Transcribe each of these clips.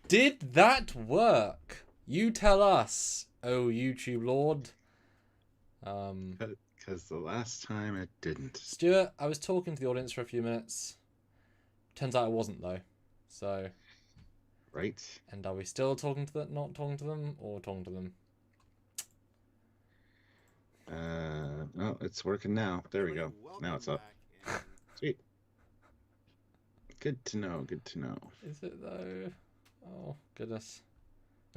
Did that work? You tell us, oh YouTube Lord. Because the last time it didn't. Stuart, I was talking to the audience for a few minutes. Turns out I wasn't though. So. Right. And are we still talking to them, not talking to them, or talking to them? No, it's working now. There we go. Now it's up. Sweet. Good to know. Good to know. Is it though? Oh, goodness.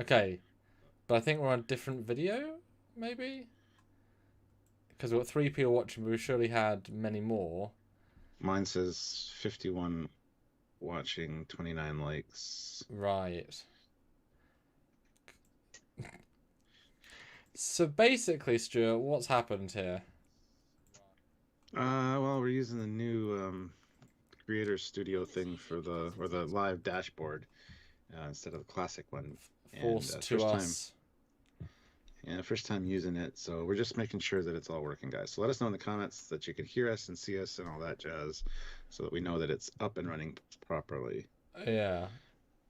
Okay. But I think we're on a different video, maybe? Because we've got 3 people watching, but we surely had many more. Mine says 51 watching, 29 likes. Right. So basically, Stuart, what's happened here? Well, we're using the new Creator Studio thing for the live dashboard instead of the classic one. Forced And to us. First time using it, so we're just making sure that it's all working, guys. So let us know in the comments that you can hear us and see us and all that jazz, so that we know that it's up and running properly. Yeah.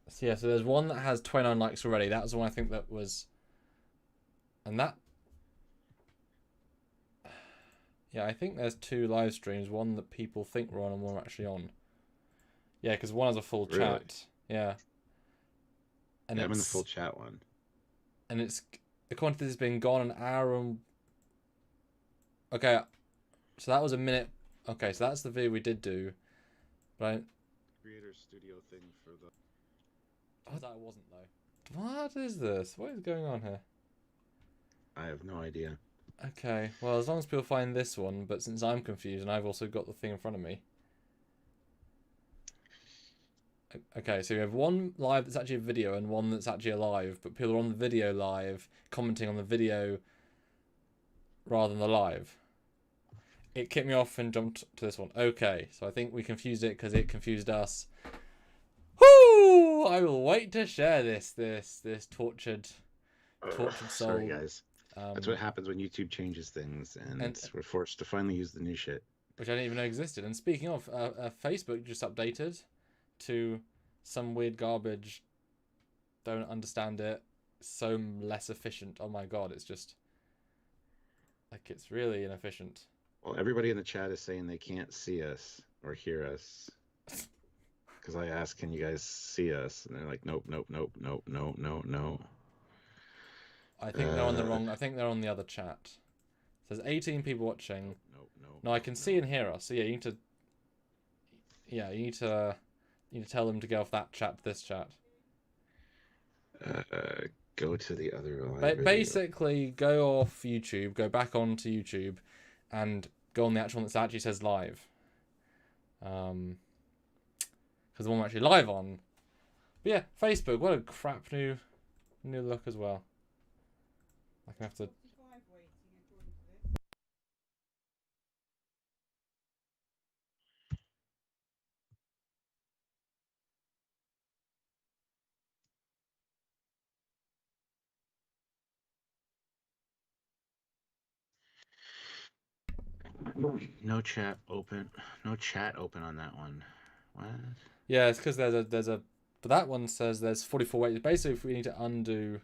So so there's one that has 29 likes already. That was the one I think that was... And that... Yeah, I think there's 2 live streams. One that people think we're on and one we're actually on. Yeah, because one has a full chat. Yeah. And I'm in the full chat one. And it's... The quantity has been gone an hour and... Okay, so that was a minute. Okay, so that's the video we did do. Right? Creator Studio thing for the... Oh, that wasn't though. What is this? What is going on here? I have no idea. Okay, well, as long as people find this one, but since I'm confused and I've also got the thing in front of me. Okay, so we have one live that's actually a video and one that's actually a live, but people are on the video live, commenting on the video rather than the live. It kicked me off and jumped to this one. Okay, so I think we confused it because it confused us. Whoo! I will wait to share this tortured soul. Sorry, guys. That's what happens when YouTube changes things, and we're forced to finally use the new shit. Which I didn't even know existed. And speaking of, Facebook just updated to some weird garbage. Don't understand it. So less efficient. Oh my god, it's just... Like, it's really inefficient. Well, everybody in the chat is saying they can't see us or hear us. Because I asked, can you guys see us? And they're like, nope, nope, nope, nope, no, no, no. I think they're on the wrong... I think they're on the other chat. There's 18 people watching. No, I can see and hear us. So yeah, you need to... Yeah, you need to tell them to go off that chat to this chat. Go to the other live basically, go off YouTube, go back onto YouTube, and go on the actual one that actually says live. Because the one we're actually live on. But yeah, Facebook, what a crap new look as well. I can have to... No chat open. No chat open on that one. What? Yeah, it's because there's a... But that one says there's 44 waits. Basically, if we need to undo...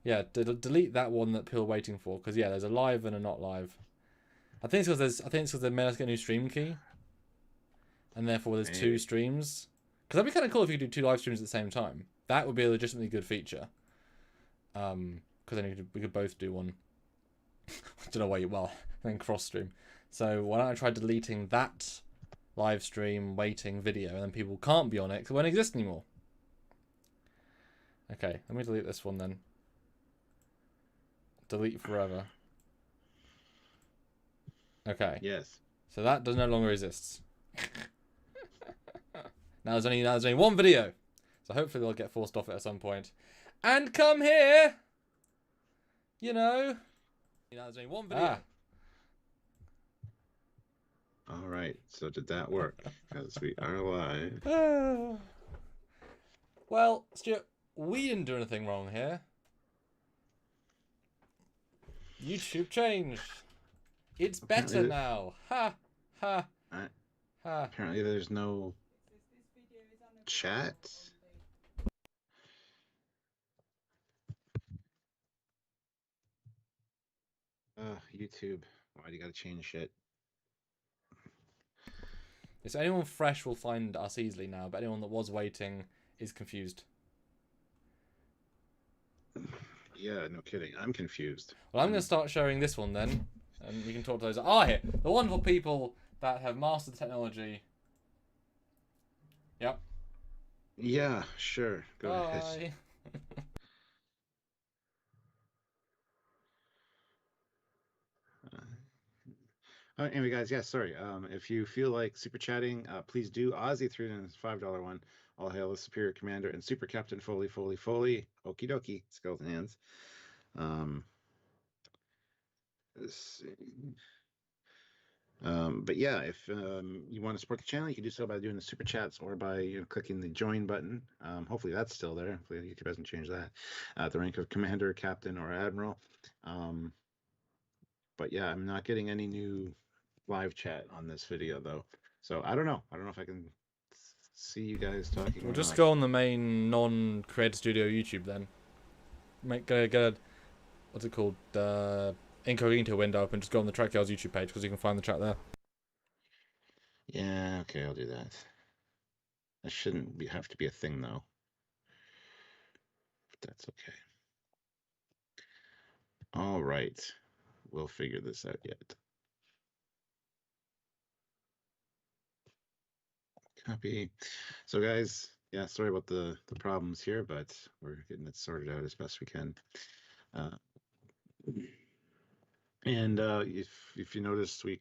Yeah, delete that one that people are waiting for. Because, yeah, there's a live and a not live. I think it's because they made us get a new stream key. And therefore there's 2 streams. Because that'd be kind of cool if you could do 2 live streams at the same time. That would be a legitimately good feature. Because then we could both do one. I don't know why and then cross stream. So why don't I try deleting that live stream waiting video, and then people can't be on it because it won't exist anymore. Okay, let me delete this one then. Delete forever. Okay. Yes. So that no longer exists. Now there's only one video. So hopefully they'll get forced off it at some point. And come here! You know. Now there's only one video. All right. So did that work? Because we are live. Well, Stuart, we didn't do anything wrong here. YouTube changed. It's better now. Ha! Ha! Ha! Apparently there's no chat. YouTube. Why do you gotta change shit? So anyone fresh will find us easily now, but anyone that was waiting is confused. Yeah, no kidding. I'm confused. Well, I'm going to start showing this one then, and we can talk to those that are here. The wonderful people that have mastered the technology. Yep. Yeah, sure. Go ahead. Bye. Anyway, guys, yeah, sorry. If you feel like super chatting, please do. Ozzy threw in his $5 one. All hail the Superior Commander and Super Captain Foley, Foley, Foley. Okie dokie, skeleton hands. Let's see. But yeah, if you want to support the channel, you can do so by doing the super chats or by clicking the join button. Hopefully that's still there. Hopefully YouTube hasn't changed that. At the rank of Commander, Captain, or Admiral. But yeah, I'm not getting any new live chat on this video though. So I don't know. I don't know if I can see you guys talking. We'll just go on the main non-Creator Studio YouTube then. Get a what's it called? Incognito window up and just go on the Trekyards YouTube page because you can find the chat there. Yeah, okay, I'll do that. That shouldn't have to be a thing though. But that's okay. All right. We'll figure this out yet. Copy. So guys, yeah, sorry about the problems here, but we're getting it sorted out as best we can. And if you notice, we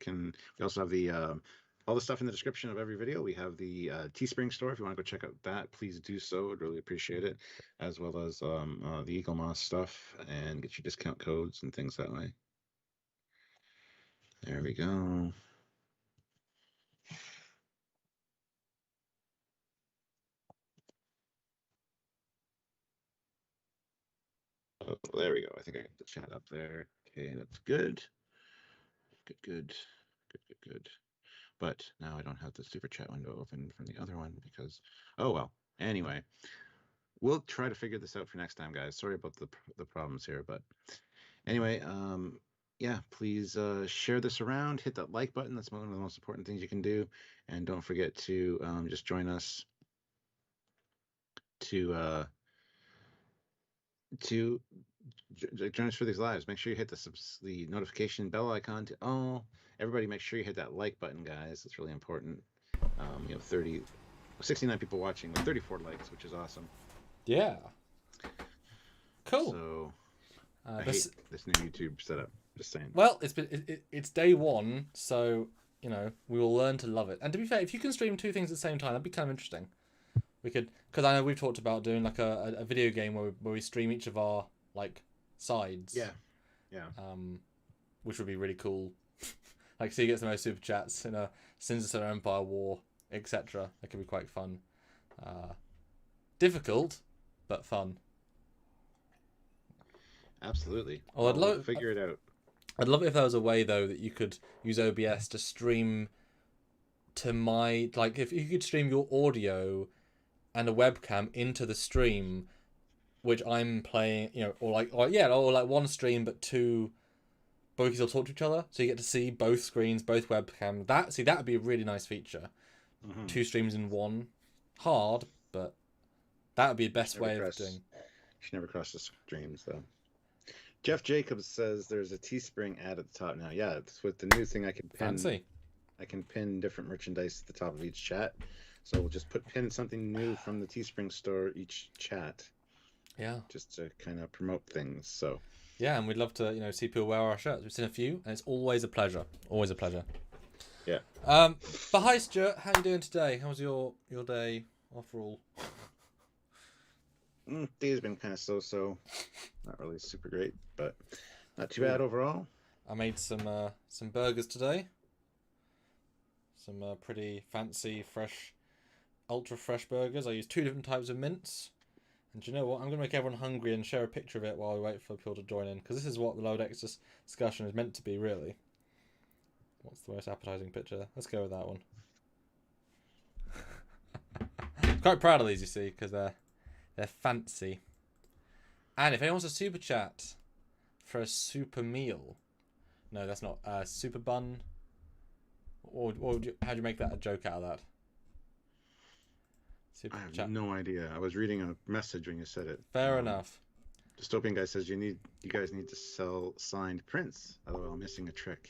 also have the all the stuff in the description of every video. We have the Teespring store. If you want to go check out that, please do so. I'd really appreciate it, as well as the Eagle Moss stuff, and get your discount codes and things that way. There we go. Oh, there we go. I think I got the chat up there. Okay, that's good. Good. But now I don't have the super chat window open from the other one because, oh well. Anyway, we'll try to figure this out for next time, guys. Sorry about the problems here, but anyway, yeah, please share this around. Hit that like button. That's one of the most important things you can do. And don't forget to just join us to join us for these lives. Make sure you hit the notification bell icon to all. Everybody, make sure you hit that like button, guys. It's really important. 69 people watching with 34 likes, which is awesome. Yeah. Cool. So I hate this new YouTube setup. Just saying. Well, it's day one, so we will learn to love it. And to be fair, if you can stream two things at the same time, that'd be kind of interesting. We could, because I know we've talked about doing like a video game where we stream each of our like sides. Yeah. Which would be really cool. Like, so you get the most super chats in a Sins of Solar Empire war, etc. That could be quite fun. Difficult, but fun. Absolutely. Oh, I'll figure it out. I'd love it if there was a way though that you could use OBS to stream to my, like, if you could stream your audio and a webcam into the stream, which I'm playing, or like one stream but two, but we can still talk to each other, so you get to see both screens, both webcam. That would be a really nice feature. Mm-hmm. Two streams in one, hard, but that would be the best way of doing. You should never cross the streams though. Jeff Jacobs says there's a Teespring ad at the top now. Yeah, it's with the new thing I can pin. Fancy. I can pin different merchandise at the top of each chat. So we'll just pin something new from the Teespring store each chat. Yeah. Just to kind of promote things. So. Yeah, and we'd love to see people wear our shirts. We've seen a few, and it's always a pleasure. Always a pleasure. Yeah. But hi, Stuart. How are you doing today? How was your day overall? Day's been kind of so. Not really super great, but not too bad overall. I made some burgers today. Some pretty fancy, fresh, ultra fresh burgers. I used 2 different types of mince. And do you know what? I'm going to make everyone hungry and share a picture of it while we wait for people to join in. Because this is what the Low Decks discussion is meant to be, really. What's the most appetizing picture? Let's go with that one. I'm quite proud of these, you see, because they're fancy. And if anyone wants a super chat for a super meal, No, that's not. Super bun. Or how'd you make that a joke out of that? I Super have chat. no idea. I was reading a message when you said it. Fair enough. Dystopian guy says you guys need to sell signed prints. LOL, missing a trick.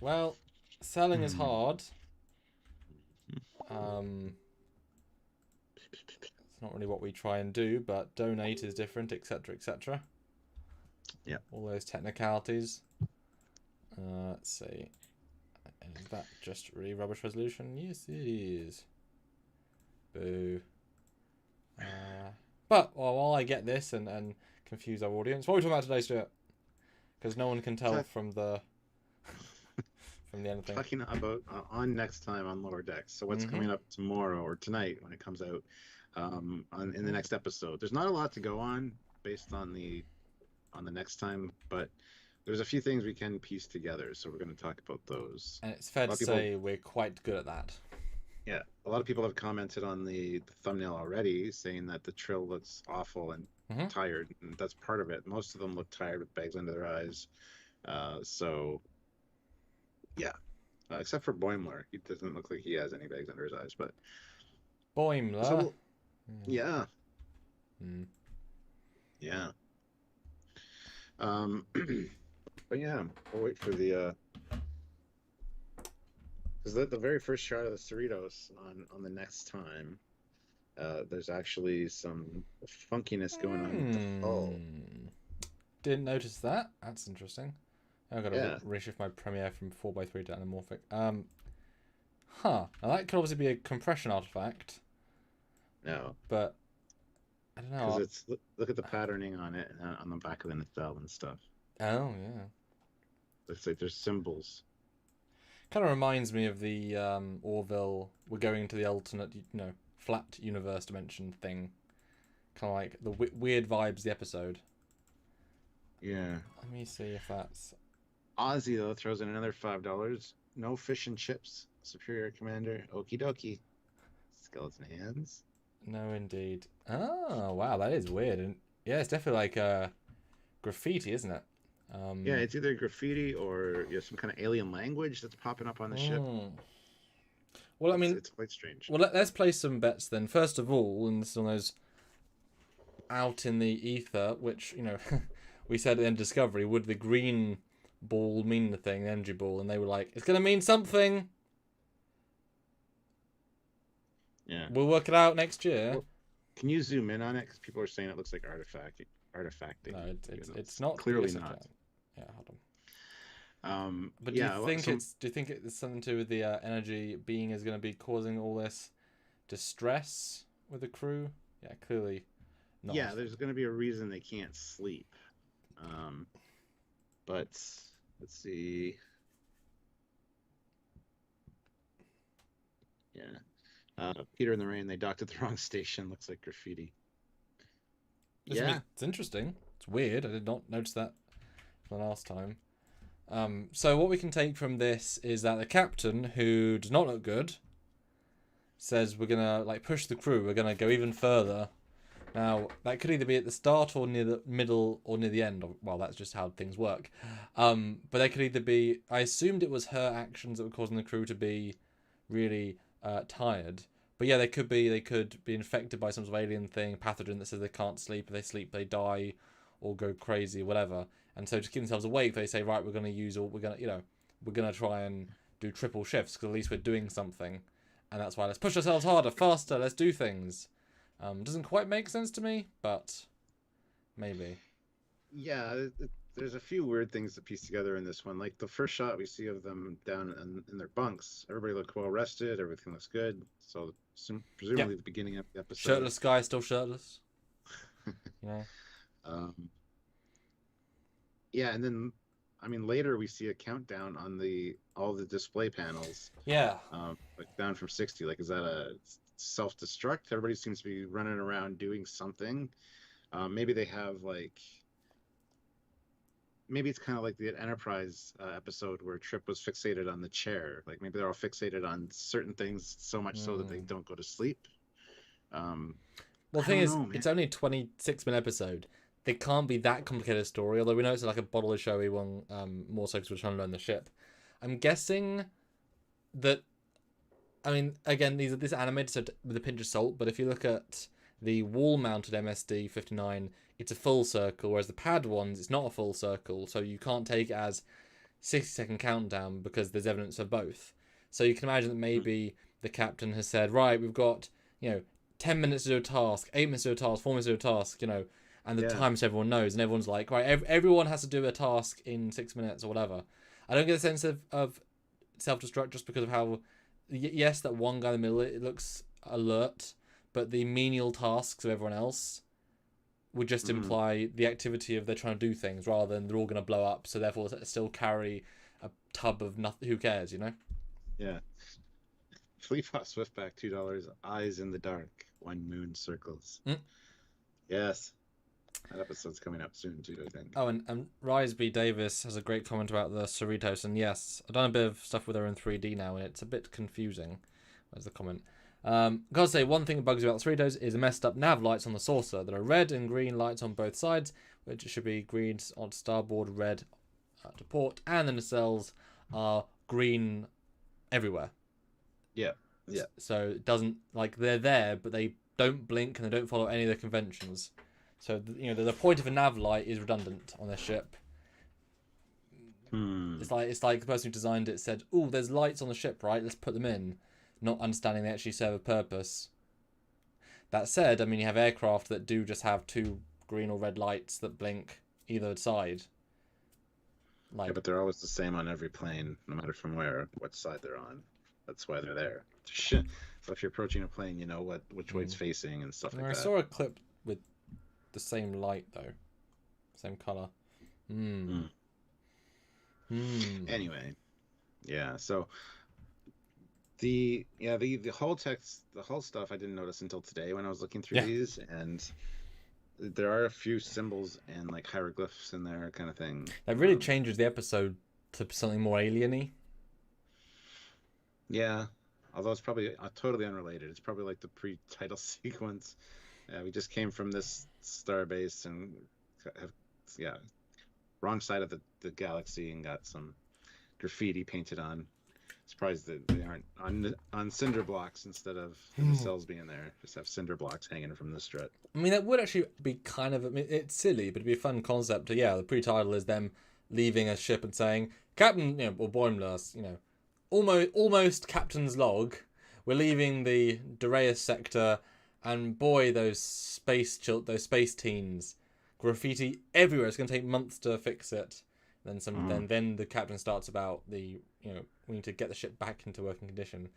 Well, selling is Hmm. hard. Um, it's not really what we try and do, but donate is different, etc., etc. Yeah. All those technicalities. Let's see. Is that just really rubbish resolution? Yes, it is. Boo. But while I get this and confuse our audience, what are we talking about today, Stuart? Because no one can tell Ta- from the anything. Talking about on next time on Lower Decks. So what's Mm-hmm. coming up tomorrow or tonight when it comes out in the next episode. There's not a lot to go on based on the next time, but there's a few things we can piece together. So we're going to talk about those. And it's fair A lot to of people, say we're quite good at that. yeah, a lot of people have commented on the thumbnail already, saying that the Trill looks awful and Mm-hmm. tired, and that's part of it. Most of them look tired with bags under their eyes. So yeah, except for Boimler, he doesn't look like he has any bags under his eyes. But Boimler. so yeah, Mm. yeah. But yeah, we'll wait for the because the very first shot of the Cerritos on the next time, there's actually some funkiness going on with the hull. Didn't notice that. That's interesting. I've got to Yeah, reshift my Premiere from 4x3 to anamorphic. Now that could obviously be a compression artifact, no, but I don't because know. it's look at the patterning on it on the back of the nacelle and stuff. Oh yeah. Looks like there's symbols. Kind of reminds me of the Orville. We're going to the alternate, flat universe dimension thing. Kind of like the weird vibes. The episode. Yeah. Let me see if that's. Ozzy though throws in another $5. No fish and chips. Superior Commander. Okie dokie. Skeleton hands. No, indeed. Oh wow, that is weird, and yeah, it's definitely like graffiti, isn't it? Yeah, it's either graffiti or some kind of alien language that's popping up on the ship. Mm. Well, I mean, It's quite strange. well, let's place some bets then. First of all, and this is on those out in the ether, which we said at the end of Discovery, would the green ball mean the thing, the energy ball? And they were like, it's gonna mean something. Yeah. We'll work it out next year. Well, can you zoom in on it? Because people are saying it looks like artifacting. No, it's not clearly not. Yeah, hold on. But do yeah, you think it's something to do with the energy being is going to be causing all this distress with the crew? Yeah, clearly not. Yeah, there's going to be a reason they can't sleep. But let's see. Yeah. Peter in the Rain, they docked at the wrong station. Looks like graffiti. Yeah. It's interesting. It's weird. I did not notice that the last time. So what we can take from this is that the captain, who does not look good, says we're going to push the crew. We're going to go even further. Now, that could either be at the start or near the middle or near the end. Well, that's just how things work. But they could either be... I assumed it was her actions that were causing the crew to be really tired. But yeah, they could be infected by some sort of alien thing, pathogen that says they can't sleep. If they sleep, they die or go crazy, whatever. And so to keep themselves awake, they say, right, we're going to try and do triple shifts because at least we're doing something. And that's why let's push ourselves harder, faster, let's do things. Doesn't quite make sense to me, but maybe. Yeah, there's a few weird things to piece together in this one. Like the first shot we see of them down in their bunks, everybody looked well rested, everything looks good. So presumably the beginning of the episode. Shirtless guy, still shirtless. Yeah. Yeah, and then later we see a countdown on all the display panels. Yeah. Down from 60. Like, is that a self-destruct? Everybody seems to be running around doing something. Maybe they have maybe it's kind of like the Enterprise episode where Trip was fixated on the chair. Like maybe they're all fixated on certain things so much so that they don't go to sleep. Well, the thing is, it's only a 26-minute episode. it can't be that complicated a story. Although we know it's like a bodily showy one, more so because we're trying to learn the ship. I'm guessing that. I mean, again, this animated so with a pinch of salt. But if you look at the wall-mounted MSD 59, it's a full circle, whereas the pad ones, it's not a full circle. So you can't take it as 60-second countdown because there's evidence of both. So you can imagine that maybe the captain has said, right, we've got 10 minutes to do a task, 8 minutes to do a task, 4 minutes to do a task, and the time so everyone knows, and everyone's like, right, everyone has to do a task in 6 minutes or whatever. I don't get a sense of self-destruct just because of how, yes, that one guy in the middle, it looks alert, but the menial tasks of everyone else would just imply the activity of they're trying to do things rather than they're all going to blow up, so therefore still carry a tub of nothing. Who cares, Yeah. Fleetfoot Swiftback, $2. Eyes in the dark, when moon circles. Yes. That episode's coming up soon too, I think. Oh, and Rise B. Davis has a great comment about the Cerritos, and yes, I've done a bit of stuff with her in 3D now, and it's a bit confusing. There's the comment. Gotta say, one thing that bugs me about the Cerritos is the messed up nav lights on the saucer. There are red and green lights on both sides, which should be green on starboard, red to port, and the nacelles are green everywhere. Yeah. So it doesn't, they're there, but they don't blink and they don't follow any of the conventions. So the point of a nav light is redundant on their ship. It's like the person who designed it said, "Oh, there's lights on the ship, right? Let's put them in," not understanding they actually serve a purpose. That said, I mean, you have aircraft that do just have 2 green or red lights that blink either side. Yeah, but they're always the same on every plane, no matter from what side they're on. That's why they're there. So if you're approaching a plane, you know which way it's facing and stuff like that. I saw a clip with the same light though, same color. Anyway, yeah. So the whole text, the whole stuff, I didn't notice until today when I was looking through these, and there are a few symbols and hieroglyphs in there, kind of thing. That really changes the episode to something more alien-y. Yeah, although it's probably totally unrelated. It's probably like the pre-title sequence. We just came from this star base and have wrong side of the galaxy and got some graffiti painted on. Surprised that they aren't on cinder blocks instead of the cells being there. Just have cinder blocks hanging from the strut. I mean, that would actually be kind of, it's silly, but it'd be a fun concept. The pre-title is them leaving a ship and saying, Captain, or Boimler, almost captain's log. We're leaving the Duraeus sector, and boy, those space teens, graffiti everywhere. It's going to take months to fix it. Then the captain starts about we need to get the ship back into working condition.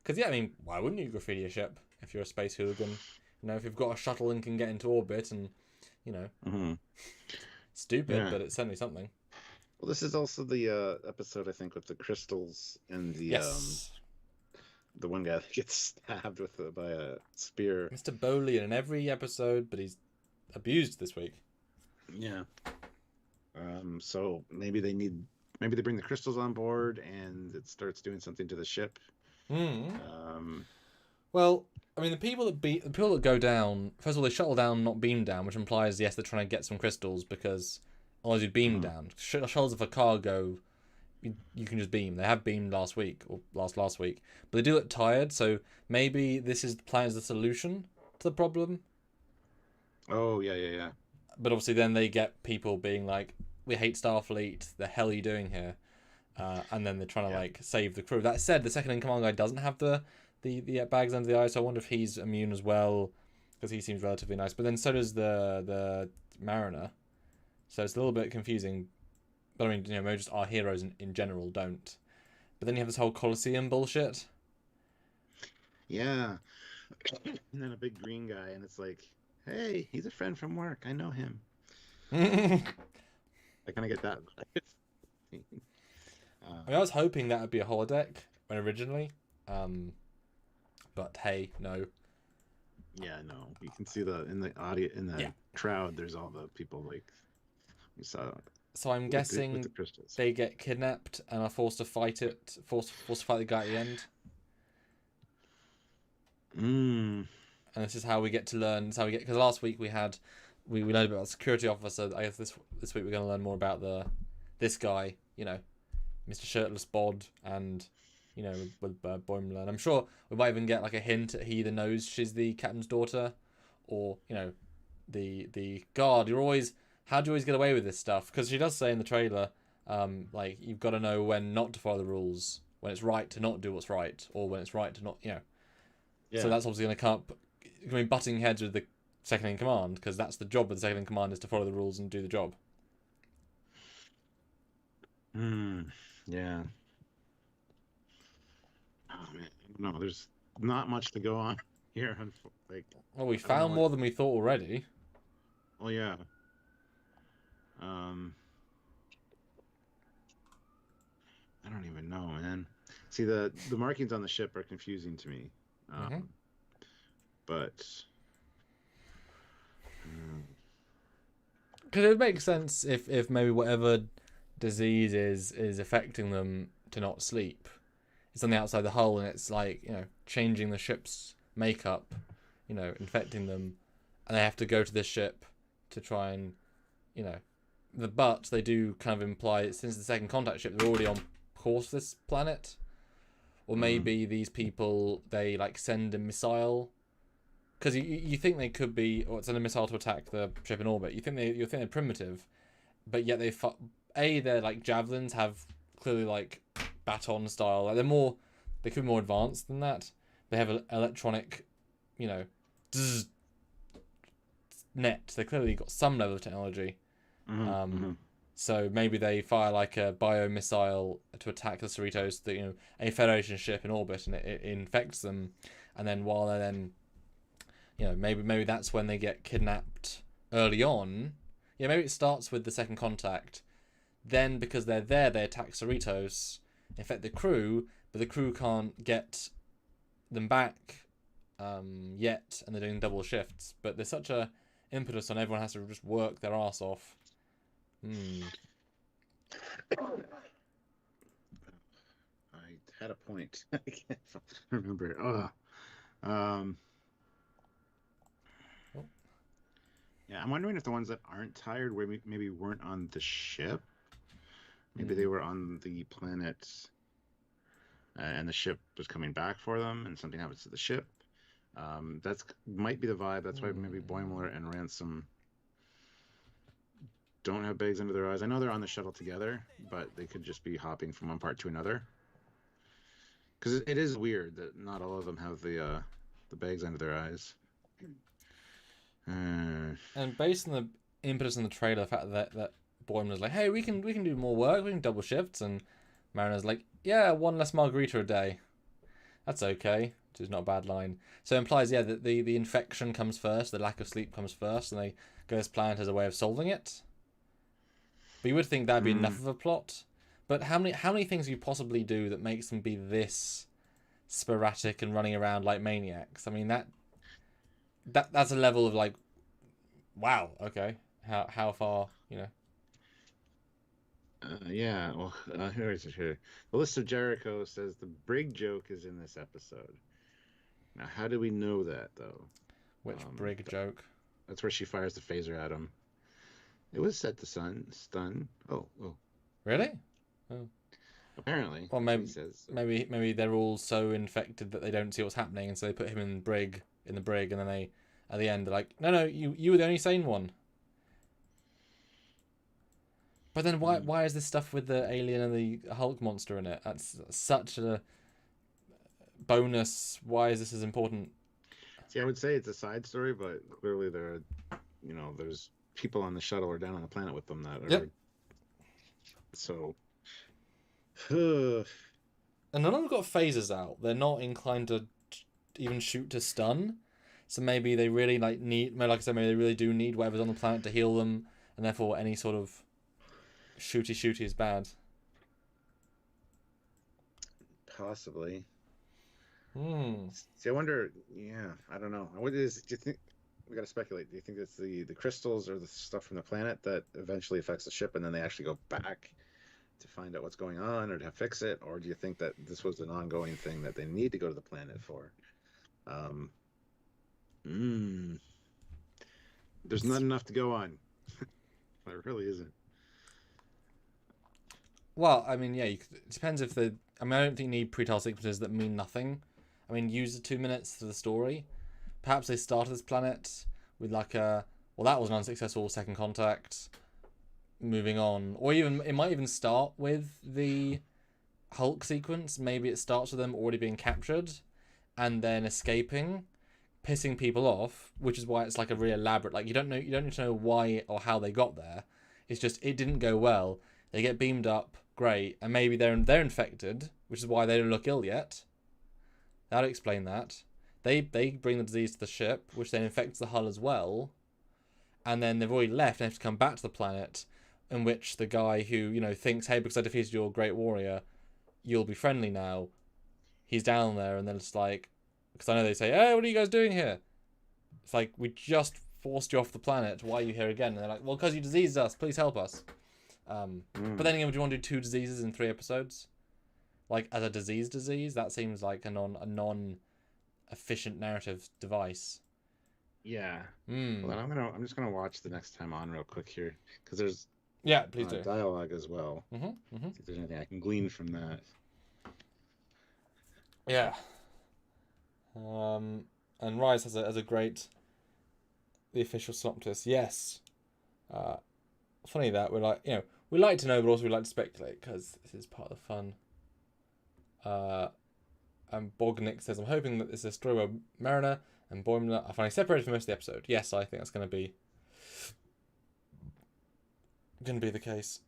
Because I mean, why wouldn't you graffiti a ship if you're a space hooligan? If you've got a shuttle and can get into orbit, and stupid, but it's certainly something. Well, this is also the episode, I think, with the crystals and the one guy that gets stabbed by a spear. Mr. Bowley in every episode, but he's abused this week. Yeah. So maybe they bring the crystals on board and it starts doing something to the ship. Well, I mean, the people that go down, first of all, they shuttle down, not beam down, which implies, yes, they're trying to get some crystals because otherwise you'd beam down. Shuttles are for cargo. You can just beam. They have beamed last week or last week, but they do look tired. So maybe this is the plan as the solution to the problem. Oh yeah. But obviously, then they get people being like, "We hate Starfleet. The hell are you doing here?" And then they're trying to save the crew. That said, the second in command guy doesn't have the bags under the eyes, so I wonder if he's immune as well, because he seems relatively nice. But then so does the mariner, so it's a little bit confusing. But I mean, maybe just our heroes in general don't. But then you have this whole Colosseum bullshit. Yeah, and then a big green guy, and it's like, hey, he's a friend from work. I know him. I kind of get that. I was hoping that would be a holodeck originally, but hey, no. Yeah, no. You can see in the audio in the crowd. There's all the people we saw. So I'm guessing they get kidnapped and are forced to fight it. Forced to fight the guy at the end. And this is how we get to learn. This is how we get, because last week we had we learned about security officer. I guess this week we're going to learn more about this guy. Mr. Shirtless Bod, and with Boimler. And I'm sure we might even get like a hint that he either knows she's the captain's daughter, or the guard. How do you always get away with this stuff? Because she does say in the trailer, like, you've got to know when not to follow the rules, when it's right to not do what's right, or when it's right to not, Yeah. So that's obviously going to come up, butting heads with the second in command, because that's the job of the second in command, is to follow the rules and do the job. Yeah. Oh man, no, there's not much to go on here. Like, well, we found more than we thought already. Well, yeah. I don't even know, man. See, the markings on the ship are confusing to me. But because it makes sense if maybe whatever disease is affecting them to not sleep, it's on the outside of the hull, and it's like, changing the ship's makeup, infecting them, and they have to go to this ship to try and, but they do kind of imply, since the second contact ship, they're already on course for this planet, or maybe these people, they like send a missile, because you think they could be, or send a missile to attack the ship in orbit. You think they're primitive, but yet their like javelins have clearly like baton style. Like they could be more advanced than that. They have an electronic, net. They clearly got some level of technology. So maybe they fire like a biomissile to attack the Cerritos, a Federation ship in orbit, and it infects them. And then while they're then, maybe that's when they get kidnapped early on. Yeah, maybe it starts with the second contact. Then, because they're there, they attack Cerritos, infect the crew, but the crew can't get them back yet, and they're doing double shifts. But there's such a impetus on everyone has to just work their ass off. I had a point. I can't remember. Yeah, I'm wondering if the ones that aren't tired maybe weren't on the ship. Maybe they were on the planet, and the ship was coming back for them, and something happens to the ship. That's might be the vibe. That's why maybe Boimler and Ransom don't have bags under their eyes. I know they're on the shuttle together, but they could just be hopping from one part to another. Because it is weird that not all of them have the bags under their eyes. And based on the impetus in the trailer, the fact that Boimler's like, hey, we can do more work, we can double shifts, and Mariner's like, yeah, one less margarita a day. That's okay, which is not a bad line. So it implies, yeah, that the infection comes first, the lack of sleep comes first, and they go to this planet as a way of solving it. But you would think that'd be enough of a plot. But how many things do you possibly do that makes them be this sporadic and running around like maniacs? I mean, that's a level of like, wow, okay, how far, Yeah, well, here is it here. The list of Jericho says the brig joke is in this episode. Now, how do we know that, though? Which brig joke? That's where she fires the phaser at him. It was set to stun. Oh. Really? Oh. Apparently. Well, maybe he says, maybe they're all so infected that they don't see what's happening, and so they put him in the brig, and then they, at the end, they're like, no, you were the only sane one. But then why is this stuff with the alien and the Hulk monster in it? That's such a bonus. Why is this as important? See, I would say it's a side story, but clearly there's people on the shuttle or down on the planet with them that are. Yep. So. And none of them got phasers out. They're not inclined to even shoot to stun. So maybe they really need, like I said, maybe they really do need whatever's on the planet to heal them, and therefore any sort of shooty is bad. Possibly. See, I wonder. Yeah, I don't know. What is? Do you think we got to speculate? Do you think it's the crystals or the stuff from the planet that eventually affects the ship, and then they actually go back to find out what's going on or to fix it, or do you think that this was an ongoing thing that they need to go to the planet for? There's not enough to go on. There really isn't. Well, I mean, yeah, it depends if the. I mean, I don't think you need pre-title sequences that mean nothing. I mean, use the 2 minutes for the story. Perhaps they started this planet with like a. Well, that was an unsuccessful second contact. Moving on, or even it might even start with the Hulk sequence. Maybe it starts with them already being captured, and then escaping, pissing people off, which is why it's like a really elaborate. Like you don't need to know why or how they got there. It's just it didn't go well. They get beamed up, great, and maybe they're infected, which is why they don't look ill yet. That'll explain that. They bring the disease to the ship, which then infects the hull as well, and then they've already left and have to come back to the planet, in which the guy who thinks, hey, because I defeated your great warrior, you'll be friendly now. He's down there, and then it's like, because I know they say, hey, what are you guys doing here? It's like, we just forced you off the planet. Why are you here again? And they're like, well, because you diseased us. Please help us. But then again, would you want to do 2 diseases in 3 episodes? Like, as a disease, that seems like a non-efficient narrative device. Yeah. Well, I'm just gonna watch the next time on real quick here, because there's please do dialogue as well. See if there's anything I can glean from that. Yeah. And Rise has a great the official synopsis. Yes. Funny that we're like we like to know, but also we like to speculate because this is part of the fun. And Bognick says, I'm hoping that this is a story where Mariner and Boimler are finally separated for most of the episode. Yes, I think that's going to be the case.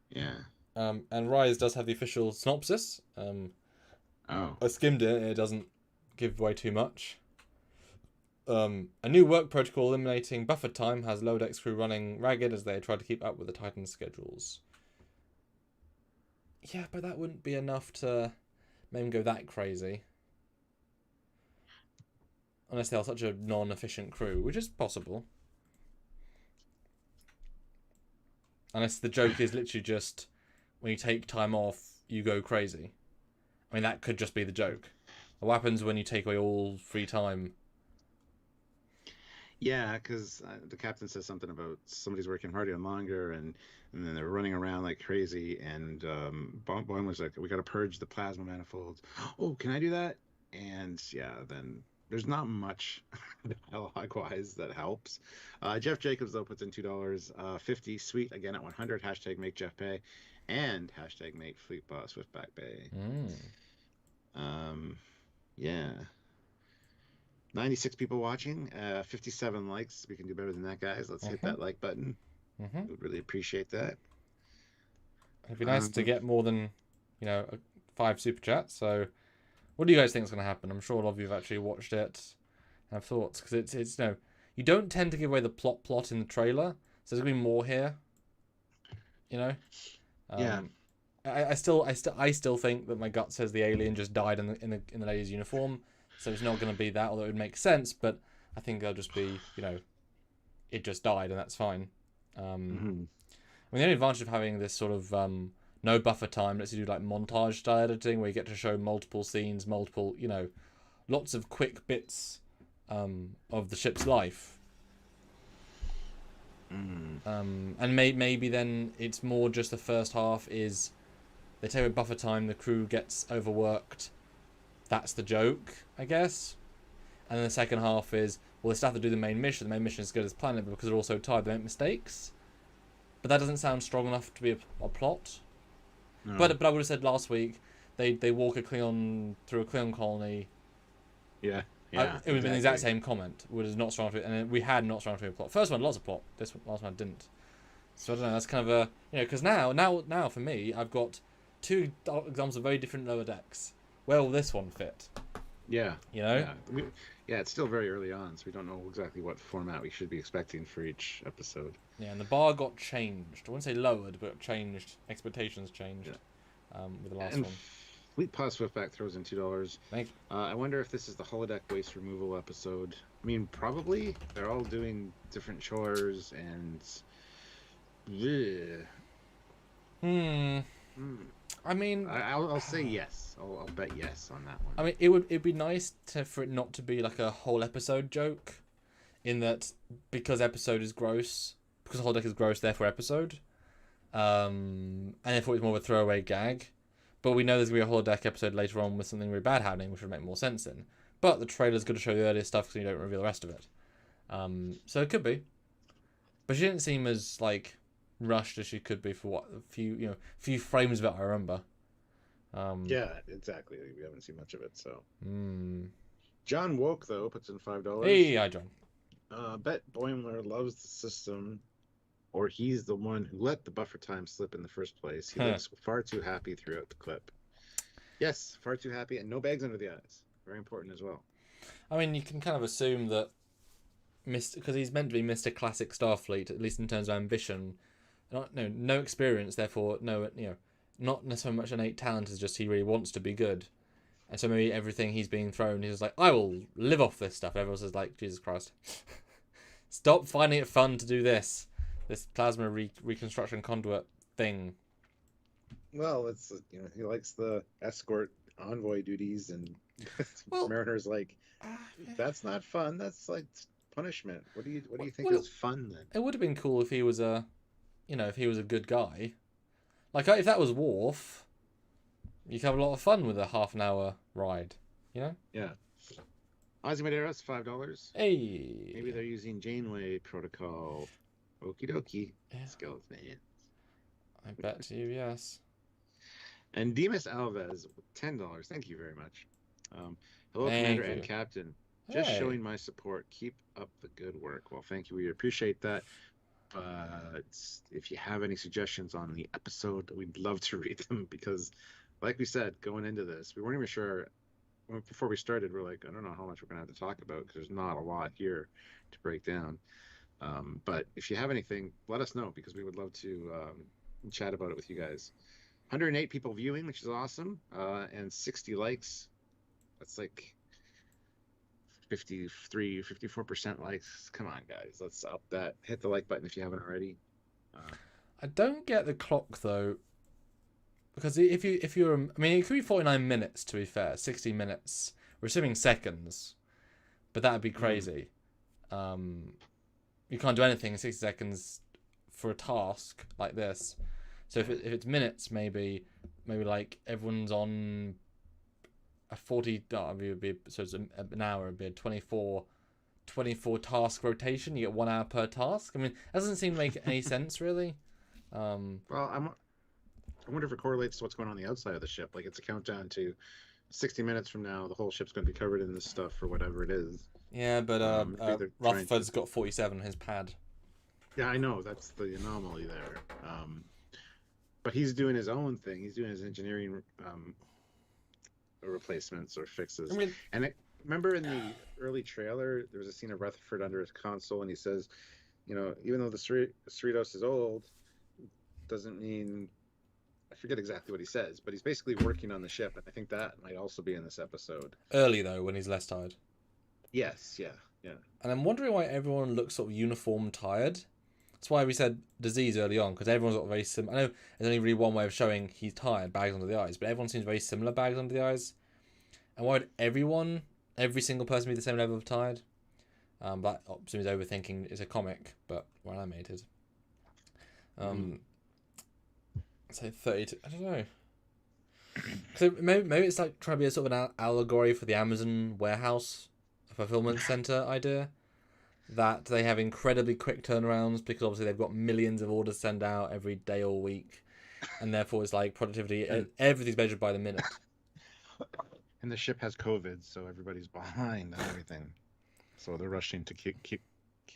Yeah. And Rise does have the official synopsis. I skimmed it. It doesn't give away too much. A new work protocol eliminating buffer time has Lower Decks crew running ragged as they try to keep up with the Titan schedules. Yeah, but that wouldn't be enough to make them go that crazy. Unless they are such a non-efficient crew, which is possible. Unless the joke is literally just, when you take time off, you go crazy. I mean, that could just be the joke. What happens when you take away all free time? Yeah, because the captain says something about somebody's working harder and longer, and then they're running around like crazy, and Boim was like, we got to purge the plasma manifolds. Oh, can I do that? And yeah, then there's not much dialogue-wise that helps. Jeff Jacobs, though, puts in $2, 50, sweet, again at 100, hashtag make Jeff pay, and hashtag make Fleet Boss with Back Bay. Yeah. 96 people watching, 57 likes. We can do better than that, guys. Let's hit that like button. Would really appreciate that. It'd be nice to get more than 5 super chats. So what do you guys think is going to happen? I'm sure a lot of you have actually watched it and have thoughts, because it's you don't tend to give away the plot in the trailer, so there's going to be more here. Yeah. I still think that my gut says the alien just died in the lady's uniform, so it's not going to be that, although it would make sense. But I think they'll just be it just died, and that's fine. I mean, the only advantage of having this sort of no buffer time lets you do like montage style editing, where you get to show multiple scenes, lots of quick bits of the ship's life. And maybe then it's more just the first half is they take away buffer time, the crew gets overworked. That's the joke, I guess. And then the second half is, well, they still have to do the main mission. The main mission is good as planned, but because they're all so tired, they make mistakes. But that doesn't sound strong enough to be a plot. No. But I would have said last week they walk a Klingon through a Klingon colony. Yeah. It would have been the exact same comment. It was not strong enough, and we had not strong enough to be a plot. First one, lots of plot. This one, last one didn't. So I don't know. That's kind of a because now for me, I've got 2 examples of very different Lower Decks. Where will this one fit? Yeah. Yeah, it's still very early on, so we don't know exactly what format we should be expecting for each episode. Yeah, and the bar got changed. I wouldn't say lowered, but changed. Expectations changed with the last one. Fleet Pass Swiftback throws in $2. Thank you. I wonder if this is the holodeck waste removal episode. I mean, probably. They're all doing different chores and... I mean, I'll say yes. I'll bet yes on that one. I mean, it'd be nice for it not to be like a whole episode joke. in that because episode is gross, because holodeck is gross, therefore episode. And therefore it's more of a throwaway gag. But we know there's going to be a holodeck episode later on with something really bad happening, which would make more sense in. But the trailer's going to show the earlier stuff because you don't reveal the rest of it. So it could be. But she didn't seem as, like, rushed as she could be for what, a few frames of it I remember. Yeah, exactly. We haven't seen much of it, so. Mm. John Woke, though, puts in $5. Hey, hi, John. Bet Boimler loves the system, or he's the one who let the buffer time slip in the first place. He looks far too happy throughout the clip. Yes, far too happy, and no bags under the eyes. Very important as well. I mean, you can kind of assume that because he's meant to be Mr. Classic Starfleet, at least in terms of ambition. No experience, therefore not necessarily much innate talent. Is just he really wants to be good, and so maybe everything he's being thrown, he's like, I will live off this stuff. Everyone says like, Jesus Christ, stop finding it fun to do this plasma reconstruction conduit thing. Well, it's he likes the escort envoy duties, and Mariner's like, that's not fun. That's like punishment. What do you think is fun then? It would have been cool if he was a good guy. Like if that was Worf, you could have a lot of fun with a half an hour ride. Yeah. Ozzy Medeiros, $5. Hey. Maybe they're using Janeway protocol. Okie dokie. Yeah. Skeleton. I bet you, yes. And Demas Alves, $10. Thank you very much. Hello, Commander and Captain. Just showing my support. Keep up the good work. Well, thank you. We appreciate that. But if you have any suggestions on the episode, we'd love to read them because, like we said, going into this, we weren't even sure. Before we started, we're like, I don't know how much we're going to have to talk about because there's not a lot here to break down. But if you have anything, let us know because we would love to chat about it with you guys. 108 people viewing, which is awesome, and 60 likes. That's like 54% likes. Come on, guys, let's up that. Hit the like button if you haven't already. I don't get the clock though, because if you're, I mean, it could be 49 minutes to be fair, 60 minutes. We're assuming seconds, but that'd be crazy. You can't do anything in 60 seconds for a task like this. So if it's minutes, maybe like everyone's on a 40. So it's an hour. It'd be a 24 task rotation. You get 1 hour per task. I mean, that doesn't seem to make any sense really. Well, I wonder if it correlates to what's going on the outside of the ship. Like it's a countdown to 60 minutes from now. The whole ship's going to be covered in this stuff or whatever it is. Yeah, but Rutherford's got 47 on his pad. Yeah, I know that's the anomaly there. But he's doing his own thing. He's doing his engineering replacements or fixes. I mean, remember in the early trailer, there was a scene of Rutherford under his console, and he says, even though the Cerritos is old, doesn't mean. I forget exactly what he says, but he's basically working on the ship, and I think that might also be in this episode. Early though, when he's less tired. Yes, yeah. And I'm wondering why everyone looks sort of uniform tired. That's why we said disease early on, because everyone's got very similar. I know there's only really one way of showing he's tired, bags under the eyes, but everyone seems very similar, bags under the eyes. And why would every single person be the same level of tired? That seems overthinking. It's a comic, but well animated. Say 32. I don't know. So maybe it's like trying to be a sort of an allegory for the Amazon warehouse fulfillment center idea. That they have incredibly quick turnarounds because obviously they've got millions of orders to send out every day or week, and therefore it's like productivity. Everything's measured by the minute. And the ship has COVID, so everybody's behind on everything. So they're rushing to keep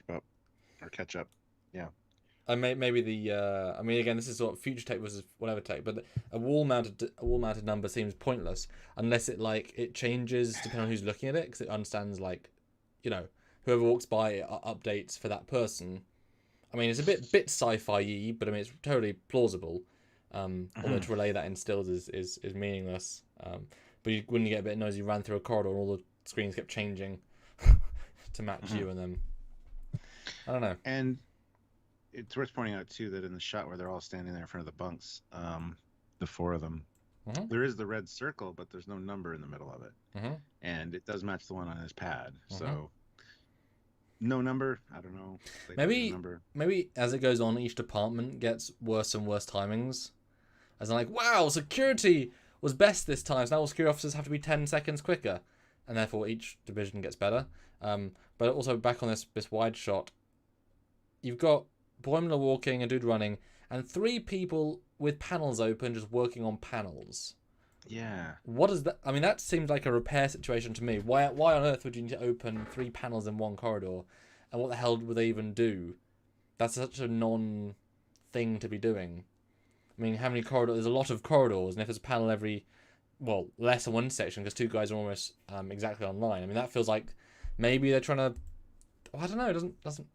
up or catch up. Yeah. And maybe the I mean, again, this is sort of future tech versus whatever tech, but a wall mounted number seems pointless unless it changes depending on who's looking at it, because it understands whoever walks by it updates for that person. I mean, it's a bit sci-fi-y, but I mean it's totally plausible. Although to relay that in stills is meaningless. But when you get a bit noisy, you ran through a corridor and all the screens kept changing to match you, and then I don't know. And it's worth pointing out too that in the shot where they're all standing there in front of the bunks, the four of them, there is the red circle, but there's no number in the middle of it, and it does match the one on his pad. So No number. I don't know. They don't give a Maybe number. maybe as it goes on, each department gets worse and worse timings. As in, like, wow, security was best this time, so now all security officers have to be 10 seconds quicker, and therefore each division gets better. But also back on this wide shot, you've got Boimler walking, a dude running, and 3 people with panels open just working on panels. Yeah. What is that? I mean, that seems like a repair situation to me. Why on earth would you need to open 3 panels in one corridor? And what the hell would they even do? That's such a non-thing to be doing. I mean, how many corridors? There's a lot of corridors, and if there's a panel every, well, less than one section because 2 guys are almost exactly online. I mean, that feels like maybe they're trying to. Oh, I don't know. It doesn't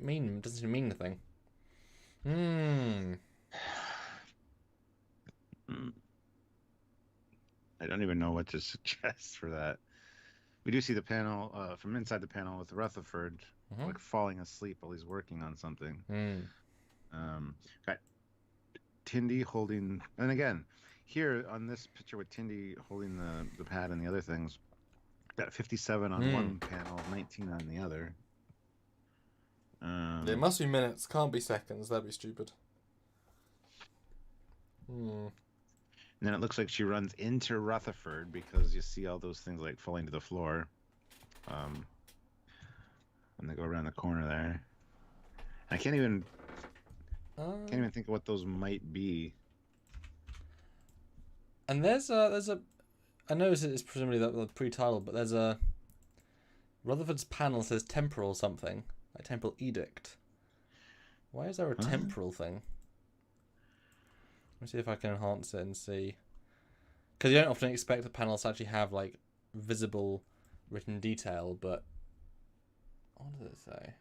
mean anything. I don't even know what to suggest for that. We do see the panel from inside the panel with Rutherford like falling asleep while he's working on something. Got Tindy holding, and again, here on this picture with Tindy holding the pad and the other things, got 57 on one panel, 19 on the other. It must be minutes, can't be seconds. That'd be stupid. And then it looks like she runs into Rutherford because you see all those things like falling to the floor. And they go around the corner there. I can't even think of what those might be. And there's a I know it's presumably the pre-title, but there's a Rutherford's panel says temporal something, like temporal edict. Why is there a temporal thing? Let me see if I can enhance it and see. Because you don't often expect the panels to actually have like visible written detail, but what does it say?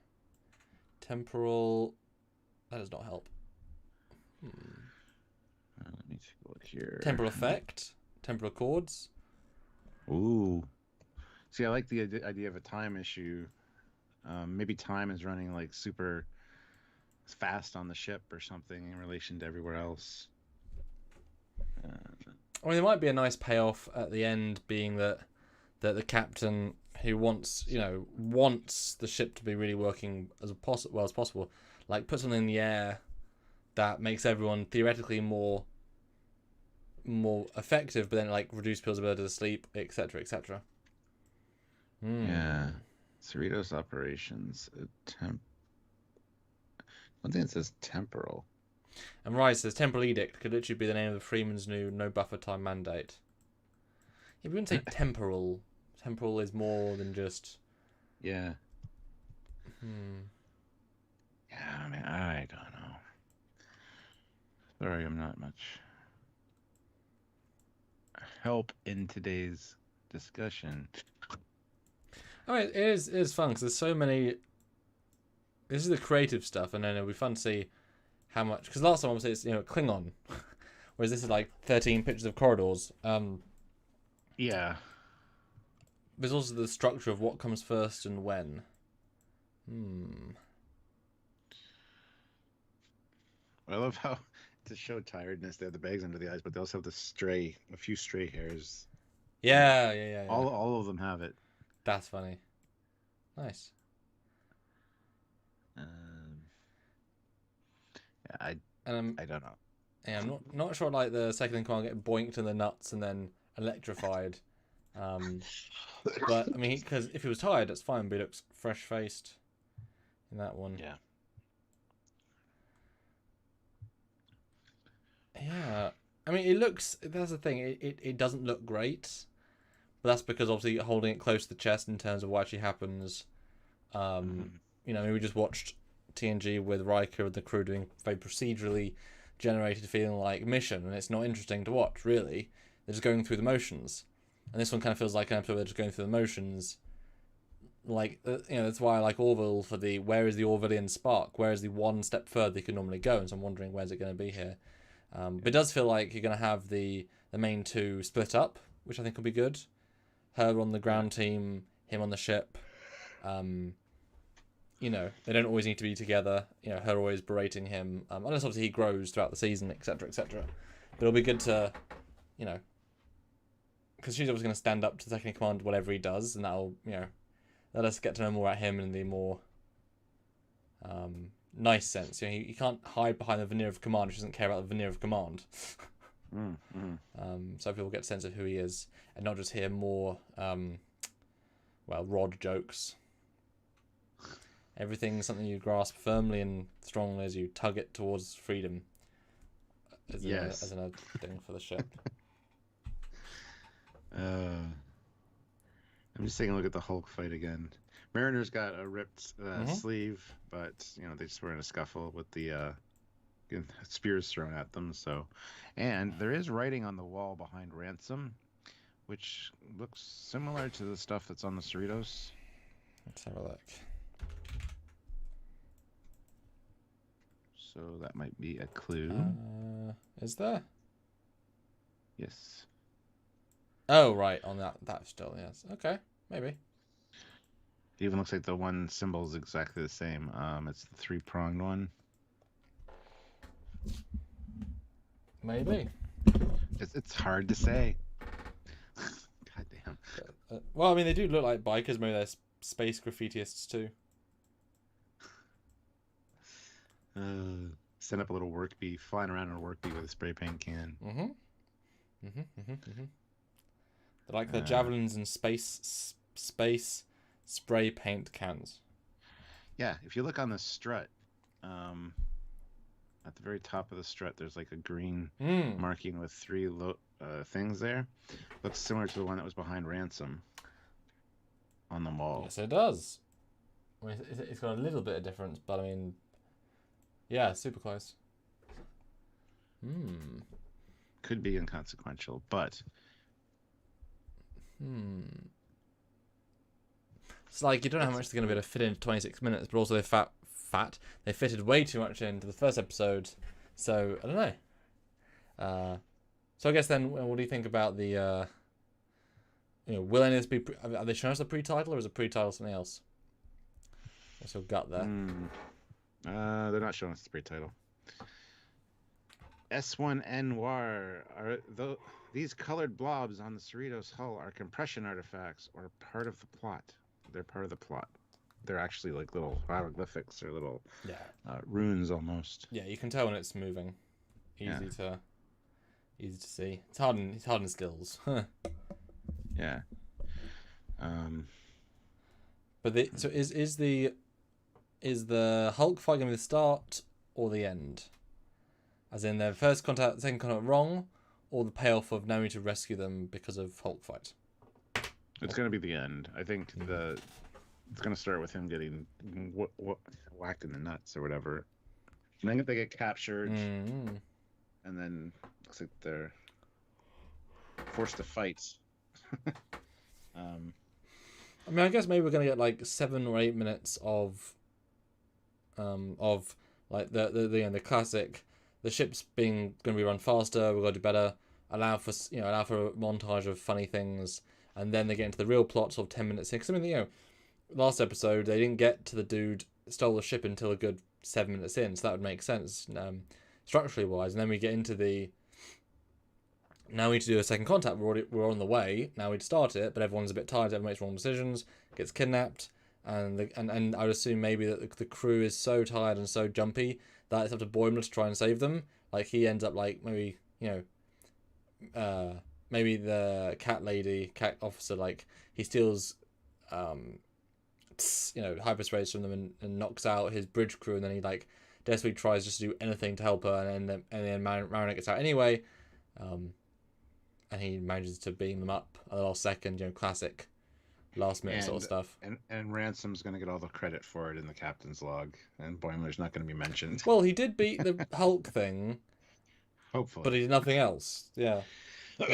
Temporal. That does not help. Let me take a look here. Temporal effect. Temporal chords. Ooh. See, I like the idea of a time issue. Maybe time is running like super fast on the ship or something in relation to everywhere else. I mean, there might be a nice payoff at the end, being that the captain who wants the ship to be really working as well as possible, like put something in the air that makes everyone theoretically more effective, but then like reduce people's ability to sleep, etc., etc. Yeah, Cerritos operations. One thing that says temporal. And Rice says temporal edict could literally be the name of the Freeman's new no buffer time mandate. You wouldn't say temporal. Temporal is more than just. Yeah. Yeah, I mean, I don't know. Sorry, I'm not much help in today's discussion. I mean, it is fun because there's so many. This is the creative stuff, and then it'll be fun to see how much. Because last time obviously it's Klingon, whereas this is like 13 pictures of corridors. Yeah. There's also the structure of what comes first and when. I love how to show tiredness, they have the bags under the eyes, but they also have a few stray hairs. Yeah. All of them have it. That's funny. Nice. I don't know. Yeah, I'm not sure. Like the second in command get boinked in the nuts and then electrified. But I mean, because if he was tired, that's fine. But he looks fresh faced in that one. Yeah. Yeah. I mean, it looks. That's the thing. It doesn't look great, but that's because obviously holding it close to the chest in terms of what actually happens. I mean, we just watched TNG with Riker and the crew doing very procedurally generated feeling like mission, and it's not interesting to watch, really. They're just going through the motions. And this one kind of feels like an episode where they're just going through the motions. Like, that's why I like Orville for the where is the Orwellian spark? Where is the one step further you can normally go? And so I'm wondering where's it going to be here. But it does feel like you're going to have the main two split up, which I think will be good. Her on the ground team, him on the ship. They don't always need to be together. Her always berating him. Unless obviously he grows throughout the season, etc., etc. But it'll be good to, because she's obviously going to stand up to second in command whatever he does, and that'll, let us get to know more about him in the more nice sense. You know, he can't hide behind the veneer of command, which doesn't care about the veneer of command. So people get a sense of who he is, and not just hear more, rod jokes. Everything's something you grasp firmly and strongly as you tug it towards freedom. As a thing for the ship. I'm just taking a look at the Hulk fight again. Mariner's got a ripped sleeve, but they just were in a scuffle with the spears thrown at them. So, and there is writing on the wall behind Ransom, which looks similar to the stuff that's on the Cerritos. Let's have a look. So that might be a clue. Is there? Yes. Oh, right. On that still, yes. Okay, maybe. It even looks like the one symbol is exactly the same. It's the 3-pronged one. Maybe. It's hard to say. God damn. Well, I mean, they do look like bikers. Maybe they're space graffitiists too. Send up a little work bee, flying around in a work bee with a spray paint can. They're like the javelins and space spray paint cans. Yeah, if you look on the strut, at the very top of the strut, there's like a green marking with 3 things there. Looks similar to the one that was behind Ransom on the wall. Yes, it does. I mean, it's got a little bit of difference, but I mean, yeah, super close. Could be inconsequential, but it's like you don't know how much they're going to be able to fit into 26 minutes, but also they fitted way too much into the first episode, so I don't know. So I guess then, what do you think about the will any of this be are they showing us a pre-title, or is a pre-title something else? What's your gut there? They're not showing us the pre-title. S1 Noir. These colored blobs on the Cerritos hull are compression artifacts or part of the plot. They're part of the plot. They're actually like little hieroglyphics or little runes almost. Yeah, you can tell when it's moving. Easy to see. It's hardened skills. Yeah. But is the Hulk fight going to be the start or the end? As in their first contact, second contact wrong, or the payoff of now need to rescue them because of Hulk fight? It's going to be the end. I think it's going to start with him getting whacked in the nuts or whatever. And then they get captured, and then looks like they're forced to fight. I mean, I guess maybe we're going to get like 7 or 8 minutes of like the classic. The ship's going to be run faster. We've got to do better. Allow for a montage of funny things, and then they get into the real plot sort of 10 minutes in. Because I mean, last episode they didn't get to the dude stole the ship until a good 7 minutes in, so that would make sense structurally wise. And then we get into now we need to do a second contact. We're on the way. Now we'd start it, but everyone's a bit tired. Everyone makes wrong decisions, gets kidnapped, and I would assume maybe that the crew is so tired and so jumpy that it's up to Boimler to try and save them. Like he ends up like maybe maybe the cat officer, like he steals hyperspace from them and knocks out his bridge crew, and then he like desperately tries just to do anything to help her, and then Mariner gets out anyway, and he manages to beam them up at the last second. Classic last minute sort of stuff. And Ransom's going to get all the credit for it in the captain's log, and Boimler's not going to be mentioned. Well, he did beat the Hulk thing, hopefully, but he did nothing else. Yeah. But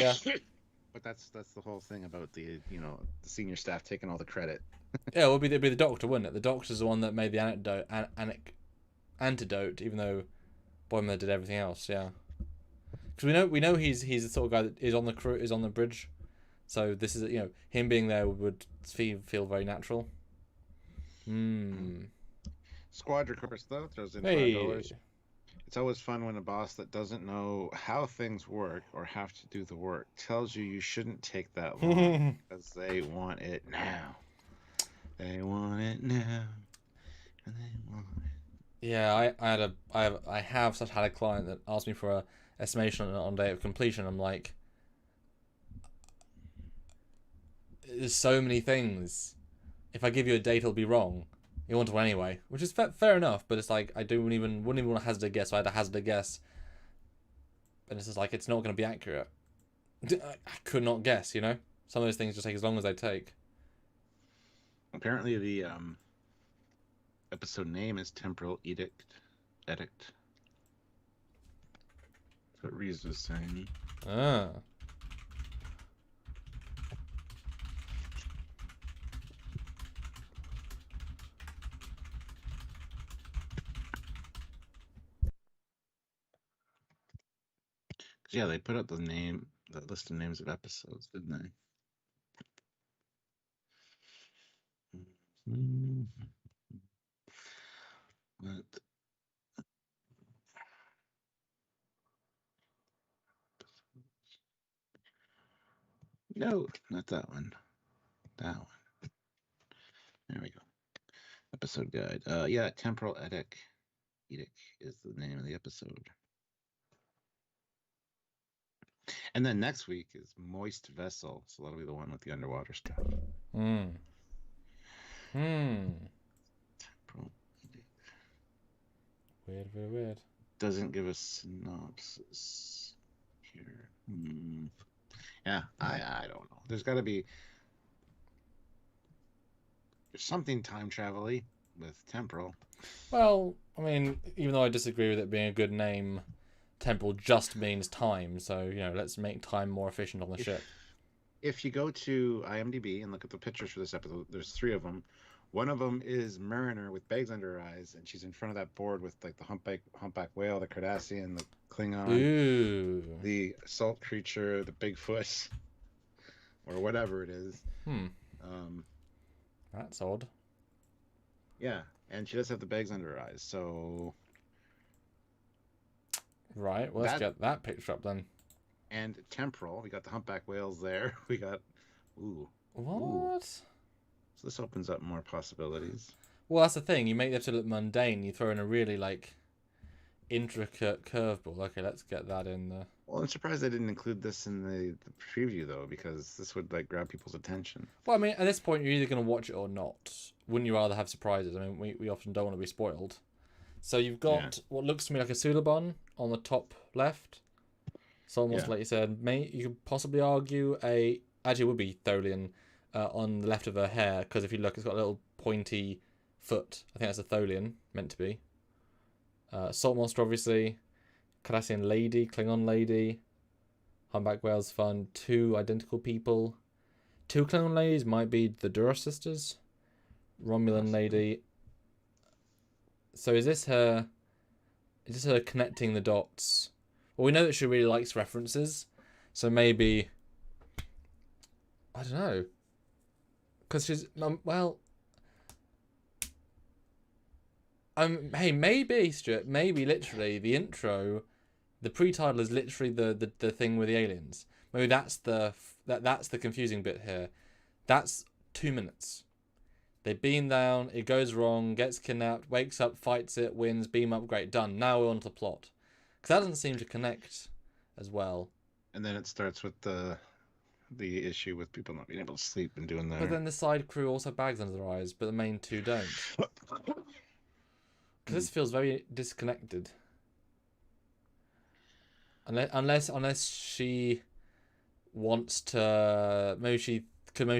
that's the whole thing about the senior staff taking all the credit. Yeah, it'd be the Doctor, wouldn't it? The Doctor's the one that made the antidote, even though Boimler did everything else. Yeah, because we know he's the sort of guy that is on the crew, is on the bridge, so this is him being there would feel very natural. Squadron course though throws in $5. It's always fun when a boss that doesn't know how things work or have to do the work tells you shouldn't take that long because they want it now. They want it now, and they want it. Yeah, I have such had a client that asked me for a estimation on day of completion. I'm like, there's so many things. If I give you a date, it'll be wrong. You want to anyway, which is fair enough. But it's like I wouldn't even want to hazard a guess. So I had to hazard a guess, and it's just like it's not going to be accurate. I could not guess. You know, some of those things just take as long as they take. Apparently, the episode name is Temporal Edict. Edict. That's what Reese was saying. Ah. Yeah, they put up the list of names of episodes, didn't they? But no, not that one. That one. There we go. Episode guide. Yeah, Temporal Edict. Edict is the name of the episode. And then next week is Moist Vessel, so that'll be the one with the underwater stuff. Hmm. Temporal Edict. Weird. Doesn't give a synopsis here. Yeah, I don't know. There's got to be something time travel-y with temporal. Well, I mean, even though I disagree with it being a good name, temporal just means time. So you know, let's make time more efficient on the ship. If you go to IMDb and look at the pictures for this episode, there's 3 of them. One of them is Mariner with bags under her eyes, and she's in front of that board with like the humpback whale, the Cardassian, the Klingon, Ooh. the salt creature, the Bigfoot, or whatever it is. That's odd. Yeah, and she does have the bags under her eyes, so. Right. Well, let's get that picture up then. And temporal, we got the humpback whales there. We got, What? Ooh. So this opens up more possibilities. Well, that's the thing. You make the episode look mundane. You throw in a really like intricate curveball. Okay, let's get that in there. Well, I'm surprised they didn't include this in the preview though, because this would like grab people's attention. Well, I mean, at this point, you're either going to watch it or not. Wouldn't you rather have surprises? I mean, we often don't want to be spoiled. So you've got what looks to me like a Suliban on the top left. So almost like you said, you could possibly argue actually it would be Tholian on the left of her hair, because if you look, it's got a little pointy foot. I think that's a Tholian, meant to be. Salt monster, obviously. Cardassian lady, Klingon lady. Humpback whale's fun. 2 identical people. 2 Klingon ladies might be the Dura sisters. Romulan lady. So is this her connecting the dots? Well, we know that she really likes references, so maybe I don't know, because she's hey, maybe Stuart, maybe literally the intro, the pre-title is literally the thing with the aliens. Maybe that's that's the confusing bit here. That's 2 minutes. They beam down, it goes wrong, gets kidnapped, wakes up, fights it, wins, beam up, great, done. Now we're on to the plot. Because that doesn't seem to connect as well. And then it starts with the issue with people not being able to sleep and doing that. But then the side crew also have bags under their eyes, but the main 2 don't. Because this feels very disconnected. Unless she wants to, maybe she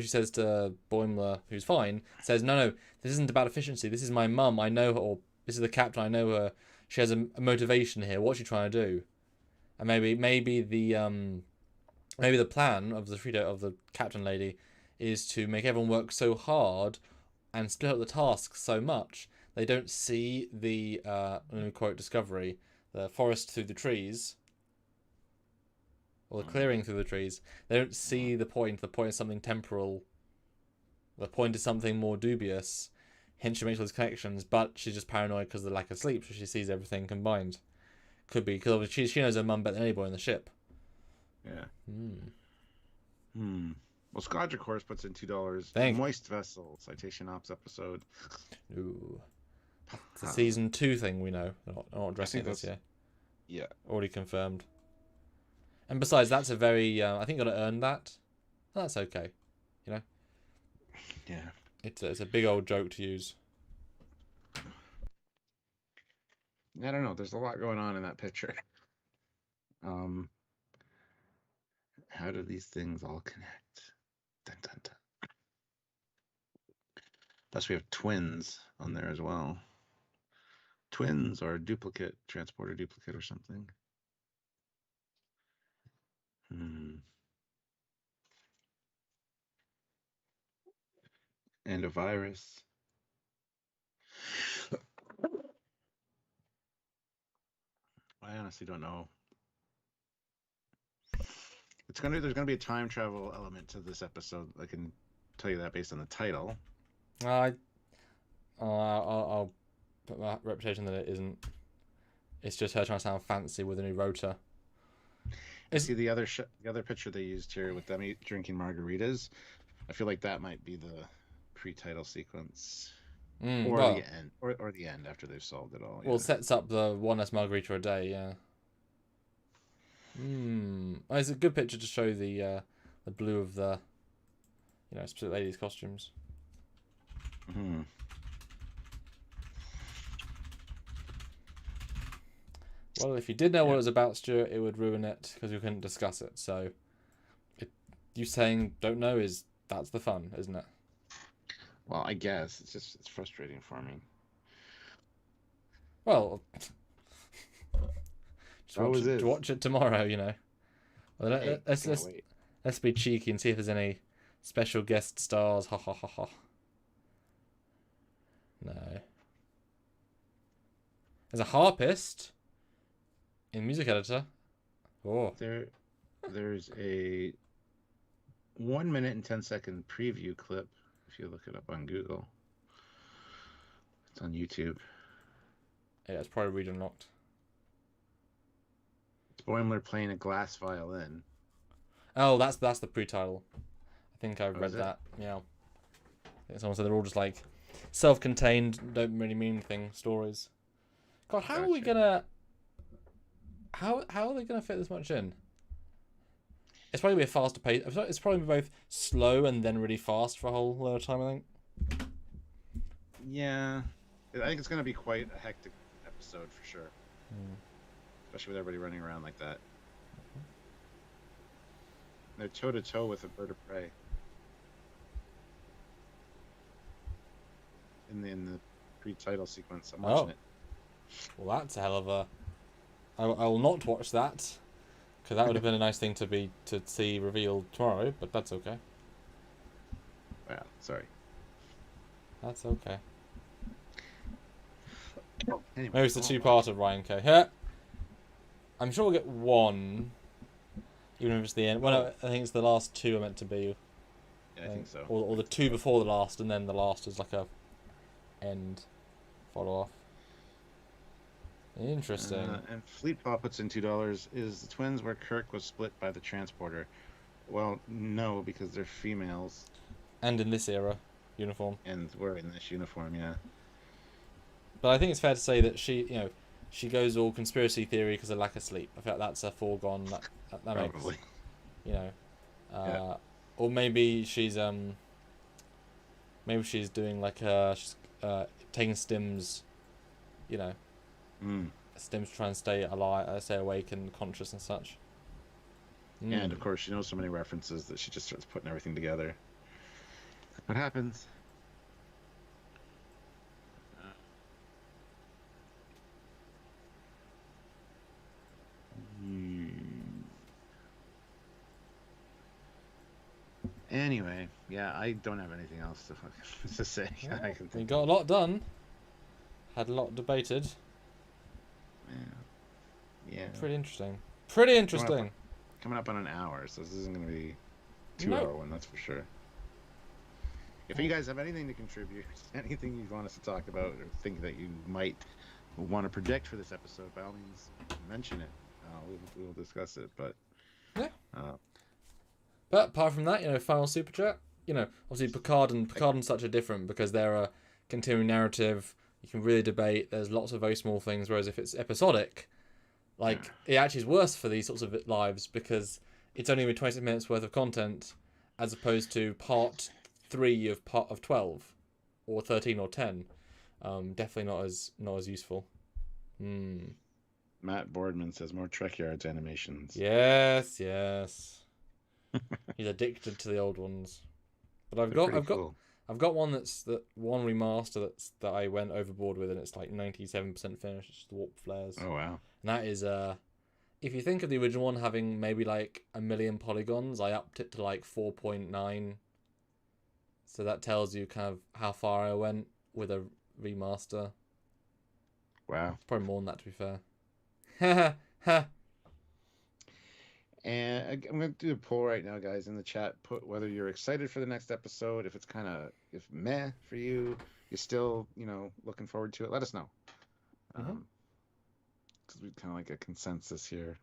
says to Boimler, who's fine, says, no, this isn't about efficiency. This is my mum. I know her, or this is the captain. I know her. She has a motivation here. What's she trying to do? And maybe the plan of the captain lady is to make everyone work so hard and split up the tasks so much they don't see the let me quote Discovery, the forest through the trees, or the clearing through the trees. They don't see the point. The point is something temporal. The point is something more dubious. Hence, she makes all these connections, but she's just paranoid because of the lack of sleep, so she sees everything combined. Could be because obviously she knows her mum better than anybody on the ship. Yeah. Well, Scodge, of course, puts in $2. Thank Moist Vessel, Citation Ops episode. Ooh. It's a season 2 thing, we know. They're not addressing it this year. Yeah. Already confirmed. And besides, that's a very... I think you got to earn that. That's okay. You know? Yeah. It's a big old joke to use. I don't know. There's a lot going on in that picture. How do these things all connect? Dun, dun, dun. Plus, we have twins on there as well. Twins or duplicate, transporter duplicate or something. And a virus. I honestly don't know. There's gonna be a time travel element to this episode. I can tell you that based on the title. I'll put my reputation that it isn't. It's just her trying to sound fancy with a new rotor. See the other picture they used here with them drinking margaritas. I feel like that might be the pre-title sequence, or the end, or the end after they've solved it all. Well, it sets up the one less margarita a day. Yeah. Oh, it's a good picture to show the blue of the, specific ladies' costumes. Well, if you did know what it was about, Stuart, it would ruin it because we couldn't discuss it. So, you saying don't know that's the fun, isn't it? Well, I guess it's frustrating for me. Well, just watch it tomorrow. Well, let's be cheeky and see if there's any special guest stars. Ha ha ha ha. No. There's a harpist in music editor. Oh. There's a 1 minute and 10-second preview clip. If you look it up on Google, it's on YouTube. Yeah, it's probably region locked. Boimler playing a glass violin. Oh, that's the pre-title. I think I read that. Yeah. I think someone said they're all just like self-contained, don't really mean anything stories. God, how are we gonna? How are they gonna fit this much in? It's probably be a faster pace. It's probably both slow and then really fast for a whole lot of time, I think. Yeah, I think it's gonna be quite a hectic episode for sure. Especially with everybody running around like that. They're toe to toe with a bird of prey. In the pre-title sequence, I'm watching it. Well, that's a hell of a. I will not watch that, because that would have been a nice thing to see revealed tomorrow. But that's okay. Well, sorry. That's okay. Anyway, maybe it's the two-part of Ryan K. Yeah. I'm sure we'll get one, even if it's the end. Well, no, I think it's the last two are meant to be. Yeah, I think so. Or the two before the last, and then the last is like a end follow-off. Interesting. And Fleet Paw puts in $2. Is the twins where Kirk was split by the transporter? Well, no, because they're females. And in this era, uniform. And we're in this uniform, yeah. But I think it's fair to say that she goes all conspiracy theory because of lack of sleep. I feel like that's a foregone. That Probably. Makes, yeah. Or maybe she's doing like she's taking stims, stims to try and stay alive, stay awake and conscious and such. And of course, she knows so many references that she just starts putting everything together. What happens? Anyway, yeah, I don't have anything else to say. Well, we got a lot done. Had a lot debated. Yeah. Pretty interesting. Coming up on an hour, so this isn't going to be 2 hour one, that's for sure. If you guys have anything to contribute, anything you want us to talk about, or think that you might want to predict for this episode, by all means, mention it. We will discuss it. But yeah. But apart from that, final super chat. Obviously Picard and such are different because they're a continuing narrative. You can really debate. There's lots of very small things. Whereas if it's episodic, like it actually is worse for these sorts of lives because it's only 26 minutes worth of content, as opposed to part 3 of 12, or 13 or 10. Definitely not as useful. Matt Boardman says more Trekyards animations. Yes. He's addicted to the old ones. But I've got one one remaster that I went overboard with, and it's like 97% finished. It's just warp flares. Oh wow! And that is if you think of the original one having maybe like 1,000,000 polygons, I upped it to like 4.9. So that tells you kind of how far I went with a remaster. Wow. It's probably more than that, to be fair. And I'm going to do a poll right now, guys, in the chat. Put whether you're excited for the next episode, if it's if meh for you, you're still, looking forward to it. Let us know. Because we kind of like a consensus here.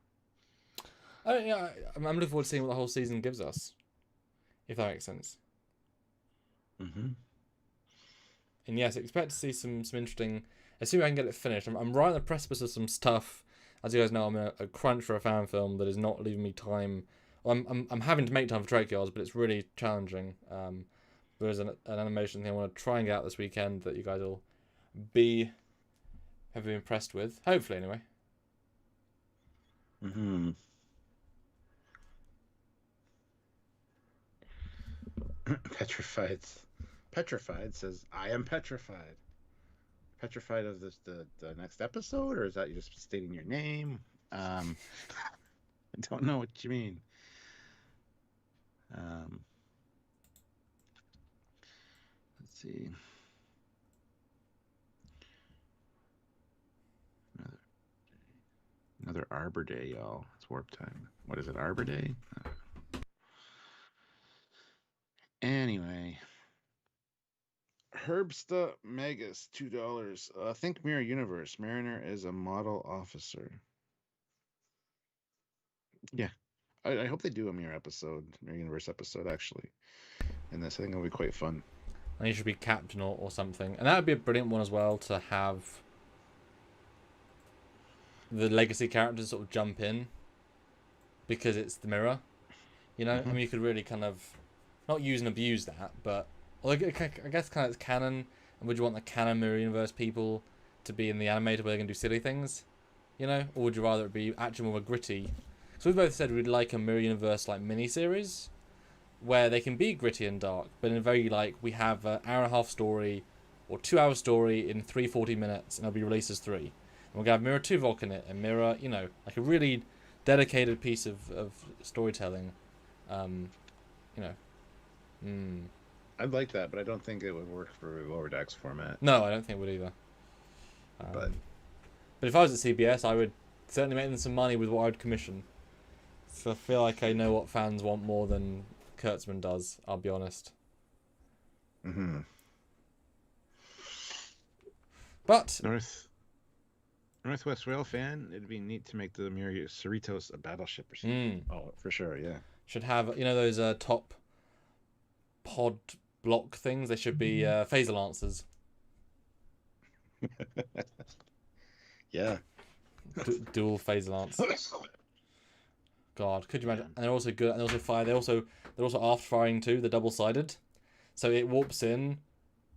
I'm looking forward to seeing what the whole season gives us, if that makes sense. Mm-hmm. And yes, expect to see some interesting. Assuming I can get it finished, I'm right on the precipice of some stuff. As you guys know, I'm in a crunch for a fan film that is not leaving me time. Well, I'm having to make time for Trekyards, but it's really challenging. There's an animation thing I want to try and get out this weekend that you guys will be heavily impressed with. Hopefully, anyway. Mm-hmm. Petrified says, I am petrified. Petrified of the next episode, or is that you just stating your name? I don't know what you mean. Let's see. Another Arbor Day, y'all. It's warp time. What is it, Arbor Day? Anyway. Herbsta Megas, $2. Think Mirror Universe. Mariner is a model officer. Yeah. I hope they do a Mirror Universe episode, actually. And this, I think it'll be quite fun. And he should be captain or something. And that would be a brilliant one as well, to have the legacy characters sort of jump in. Because it's the mirror. I mean, you could really kind of not use and abuse that, but I guess kind of it's canon. And would you want the canon Mirror Universe people to be in the animated where they're going to do silly things? Or would you rather it be actually more gritty? So we both said we'd like a Mirror Universe like mini-series where they can be gritty and dark, but in a very we have an hour and a half story or 2 hour story in 40 minutes, and it'll be released as 3. And we're going to have Mirror 2 Volk in it, and Mirror, like a really dedicated piece of storytelling. I'd like that, but I don't think it would work for a Lower Decks format. No, I don't think it would either. But if I was at CBS, I would certainly make them some money with what I'd commission. So I feel like I know what fans want more than Kurtzman does, I'll be honest. Mm-hmm. But Northwest Rail fan, it'd be neat to make the Mirror Cerritos a battleship or something. Oh, for sure, yeah. Should have, those top pod block things. They should be phaser lancers. Yeah. Dual phaser lance. God, could you imagine? And they're also good. And they also fire. They're also after firing too. They're double sided, so it warps in.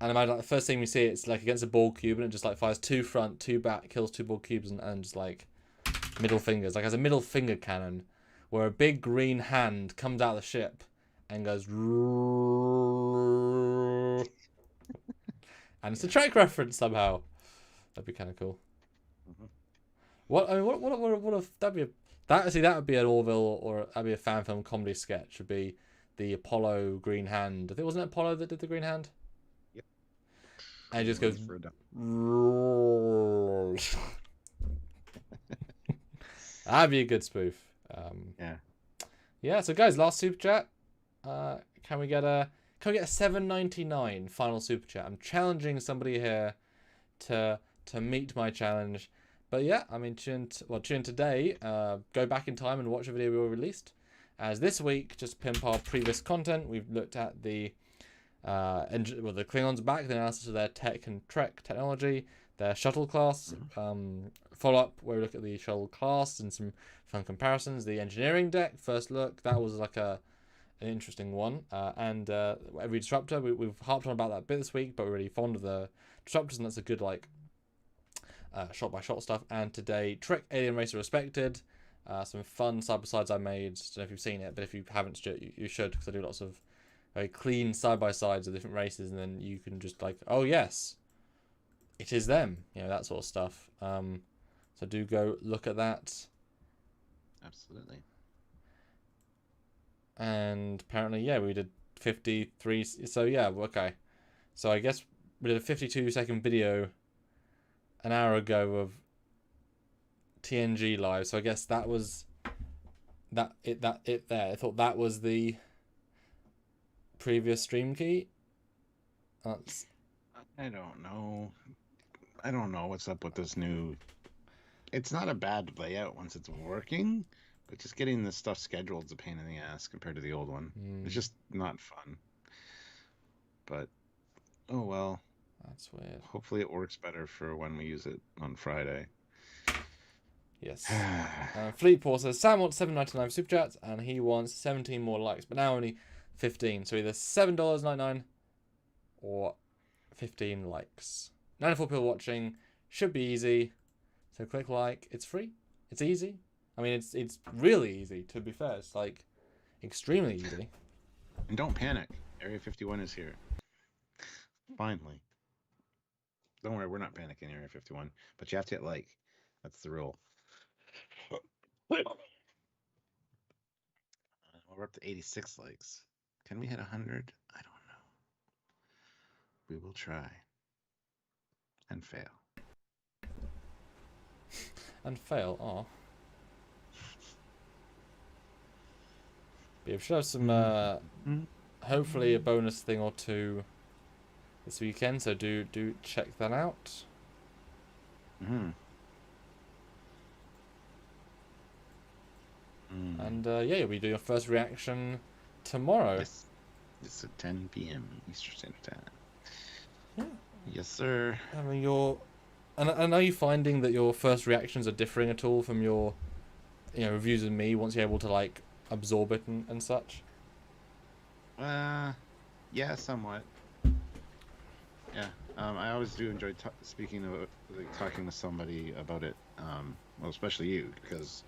And imagine the first thing we see, it's like against a ball cube, and it just fires 2 front, 2 back, kills 2 ball cubes, and just middle fingers. Has a middle finger cannon, where a big green hand comes out of the ship, and goes. And it's a Trek reference somehow. That'd be kind of cool. Mm-hmm. What if that'd be that would be an Orville or that'd be a fan film comedy sketch. Would be the Apollo Green Hand. I think wasn't it Apollo that did the Green Hand? Yep. And it just goes. That'd be a good spoof. Yeah. So guys, last super chat. Can we get a $7.99 final super chat? I'm challenging somebody here to meet my challenge. But yeah, I mean, tune today. Go back in time and watch a video we all released, As this week, just to pimp our previous content, we've looked at the the Klingons back, the analysis of their tech and Trek technology, their shuttle class, follow-up where we look at the shuttle class and some fun comparisons, the engineering deck, first look, that was like an interesting one, and every disruptor, we've harped on about that a bit this week, but we're really fond of the disruptors, and that's a good like shot-by-shot stuff. And today, Trek Alien Racer Respected, some fun side-by-sides I made. Don't know if you've seen it, but if you haven't, you should, because I do lots of very clean side-by-sides of different races, and then you can just like, oh yes, it is them, that sort of stuff. So do go look at that. Absolutely. And apparently, we did 53. So okay. So I guess we did a 52-second video an hour ago of TNG live. So I guess that was that there. I thought that was the previous stream key. That's... I don't know. I don't know what's up with this new. It's not a bad layout once it's working, but just getting this stuff scheduled is a pain in the ass compared to the old one. It's just not fun. But oh well. That's weird. Hopefully it works better for when we use it on Friday. Yes. Fleet Paul says Sam wants $7.99 super chats and he wants 17 more likes, but now only 15. So either $7.99 or 15 likes. 94 people watching. Should be easy. So click like. It's free. It's easy. I mean, it's really easy, to be fair. It's like extremely easy. And don't panic. Area 51 is here. Finally. Don't worry, we're not panicking Area 51. But you have to hit like. That's the rule. We're up to 86 likes. Can we hit 100? I don't know. We will try. And fail. And fail, oh. But we should have some, hopefully a bonus thing or two this weekend, so do check that out. And you'll be doing your first reaction tomorrow. Yes. It's at 10 p.m. Eastern Standard Time. Yeah. Yes, sir. I mean, and are you finding that your first reactions are differing at all from your, reviews of me once you're able to like absorb it and such? Yeah, somewhat. Yeah. I always do enjoy speaking of talking with somebody about it. Well, especially you, because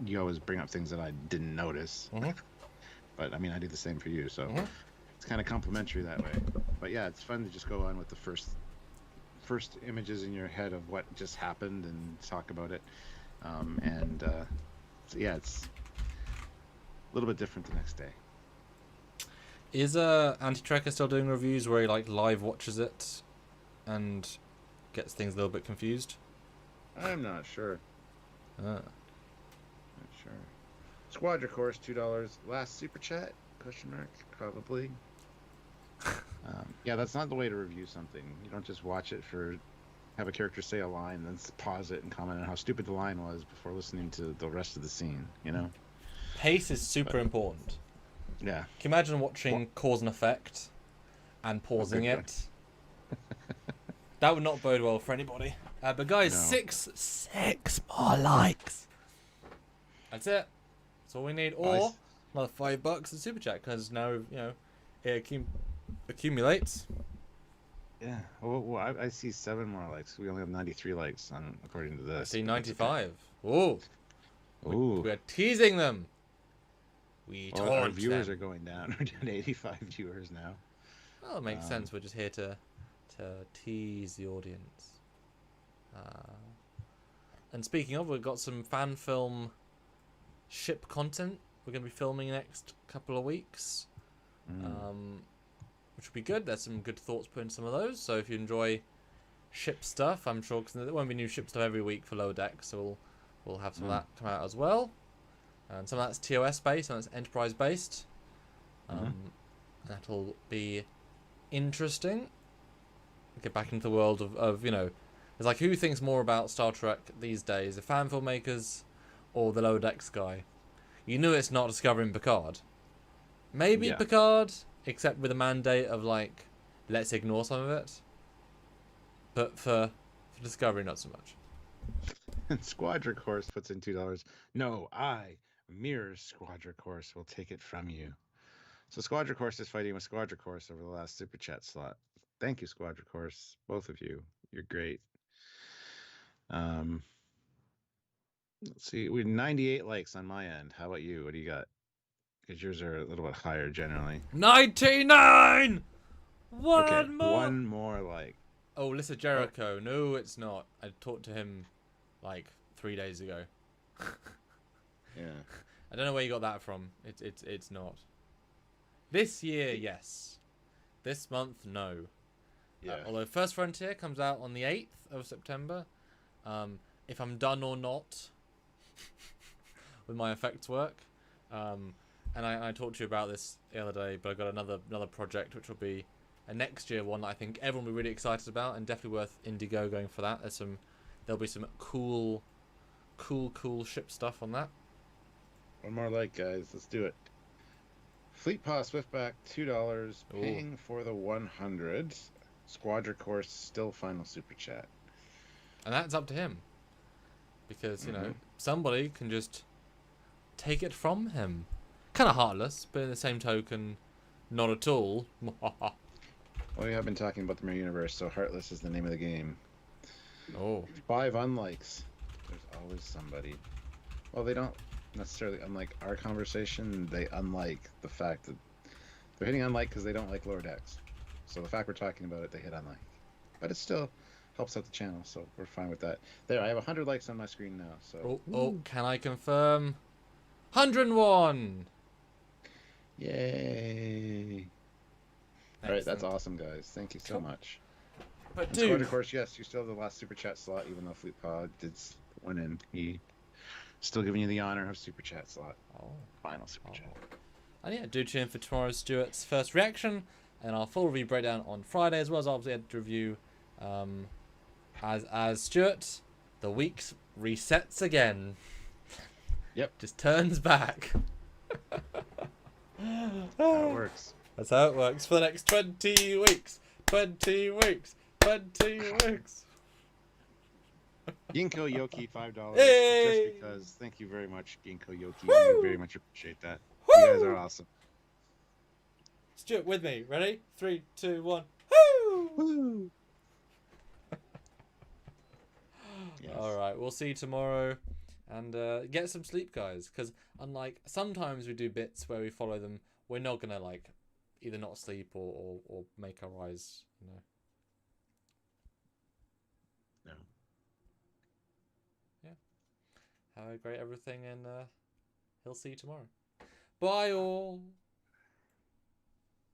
you always bring up things that I didn't notice. But I mean, I do the same for you, so it's kind of complimentary that way. But yeah, it's fun to just go on with the first images in your head of what just happened and talk about it. So yeah, it's a little bit different the next day. Is Anti-Trekker still doing reviews where he like live watches it and gets things a little bit confused? I'm not sure. Ah. Not sure. Squadra Course, $2. Last super chat? ? Probably. Yeah, that's not the way to review something. You don't just watch it have a character say a line, then pause it and comment on how stupid the line was before listening to the rest of the scene. Pace is super important. Yeah. Can you imagine watching Cause and Effect and pausing it? That would not bode well for anybody. But guys, No. six more likes. That's it. That's all we need. Or another $5 in super chat, because now it accumulates. Yeah. Well, I see 7 more likes. We only have 93 likes according to this. I see 95. Ooh. Ooh. We're teasing them. Our viewers are going down. We're down to 85 viewers now. Well, it makes sense. We're just here to tease the audience. And speaking of, we've got some fan film ship content we're going to be filming next couple of weeks, which will be good. There's some good thoughts put in some of those. So if you enjoy ship stuff, I'm sure, because there won't be new ship stuff every week for Lower Deck, so we'll have some of that come out as well. And some of that's TOS based, some of that's Enterprise based. That'll be interesting. Get back into the world of it's like, who thinks more about Star Trek these days, the fan filmmakers or the Lower Decks guy? You knew it's not discovering Picard. Maybe Yeah. Picard, except with a mandate of like, let's ignore some of it. But for Discovery, not so much. And Squadra Course puts in $2. No, Mirror Squadra Course, will take it from you. So Squadra Course is fighting with Squadra Course over the last Super Chat slot. Thank you, Squadra Course. Both of you. You're great. Let's see. We have 98 likes on my end. How about you? What do you got? Because yours are a little bit higher generally. 99! Okay, One more! one more like. Oh, Lissa Jericho. No, it's not. I talked to him like 3 days ago. Yeah. I don't know where you got that from. It's not. This year, yes. This month, no. Yeah. Although First Frontier comes out on the 8th of September. If I'm done or not with my effects work. And I talked to you about this the other day, but I got another project which will be a next year one that I think everyone will be really excited about, and definitely worth Indigo going for that. There'll be some cool ship stuff on that. One more like, guys. Let's do it. Fleet Paw Swiftback, $2. Paying for the 100. Squadra Course, still final Super Chat. And that's up to him. Because, you know, somebody can just take it from him. Kind of heartless, but in the same token, not at all. Well, we have been talking about the Mirror Universe, so Heartless is the name of the game. Oh. 5 unlikes. There's always somebody. Well, they don't necessarily unlike our conversation. They unlike the fact that they're hitting unlike because they don't like lower decks. So the fact we're talking about it, they hit unlike. But it still helps out the channel, so we're fine with that. There, I have 100 likes on my screen now. So. Oh, can I confirm? 101! Yay! All right, that's awesome, guys. Thank you so much. But And dude, Squad, of course, yes, you still have the last Super Chat slot, even though Fleet Pod did win in. He still giving you the honor of Super Chat slot. Final Super Chat. And yeah, do tune in for tomorrow's Stuart's first reaction and our full review breakdown on Friday, as well as obviously a review. As Stuart, the week resets again. Yep. Just turns back. How it works. That's how it works for the next 20 weeks. 20 weeks. 20 weeks. Ginkgo Yoki, $5. Hey! Just because. Thank you very much, Ginkgo Yoki. We very much appreciate that. Woo! You guys are awesome. Stuart, with me. Ready? 3, 2, 1. Woo! Woo! Yes. Alright, we'll see you tomorrow. And get some sleep, guys. Because unlike sometimes we do bits where we follow them, we're not going to like either not sleep or make our eyes, you know. No. Yeah. Have a great everything, and he'll see you tomorrow. Bye all.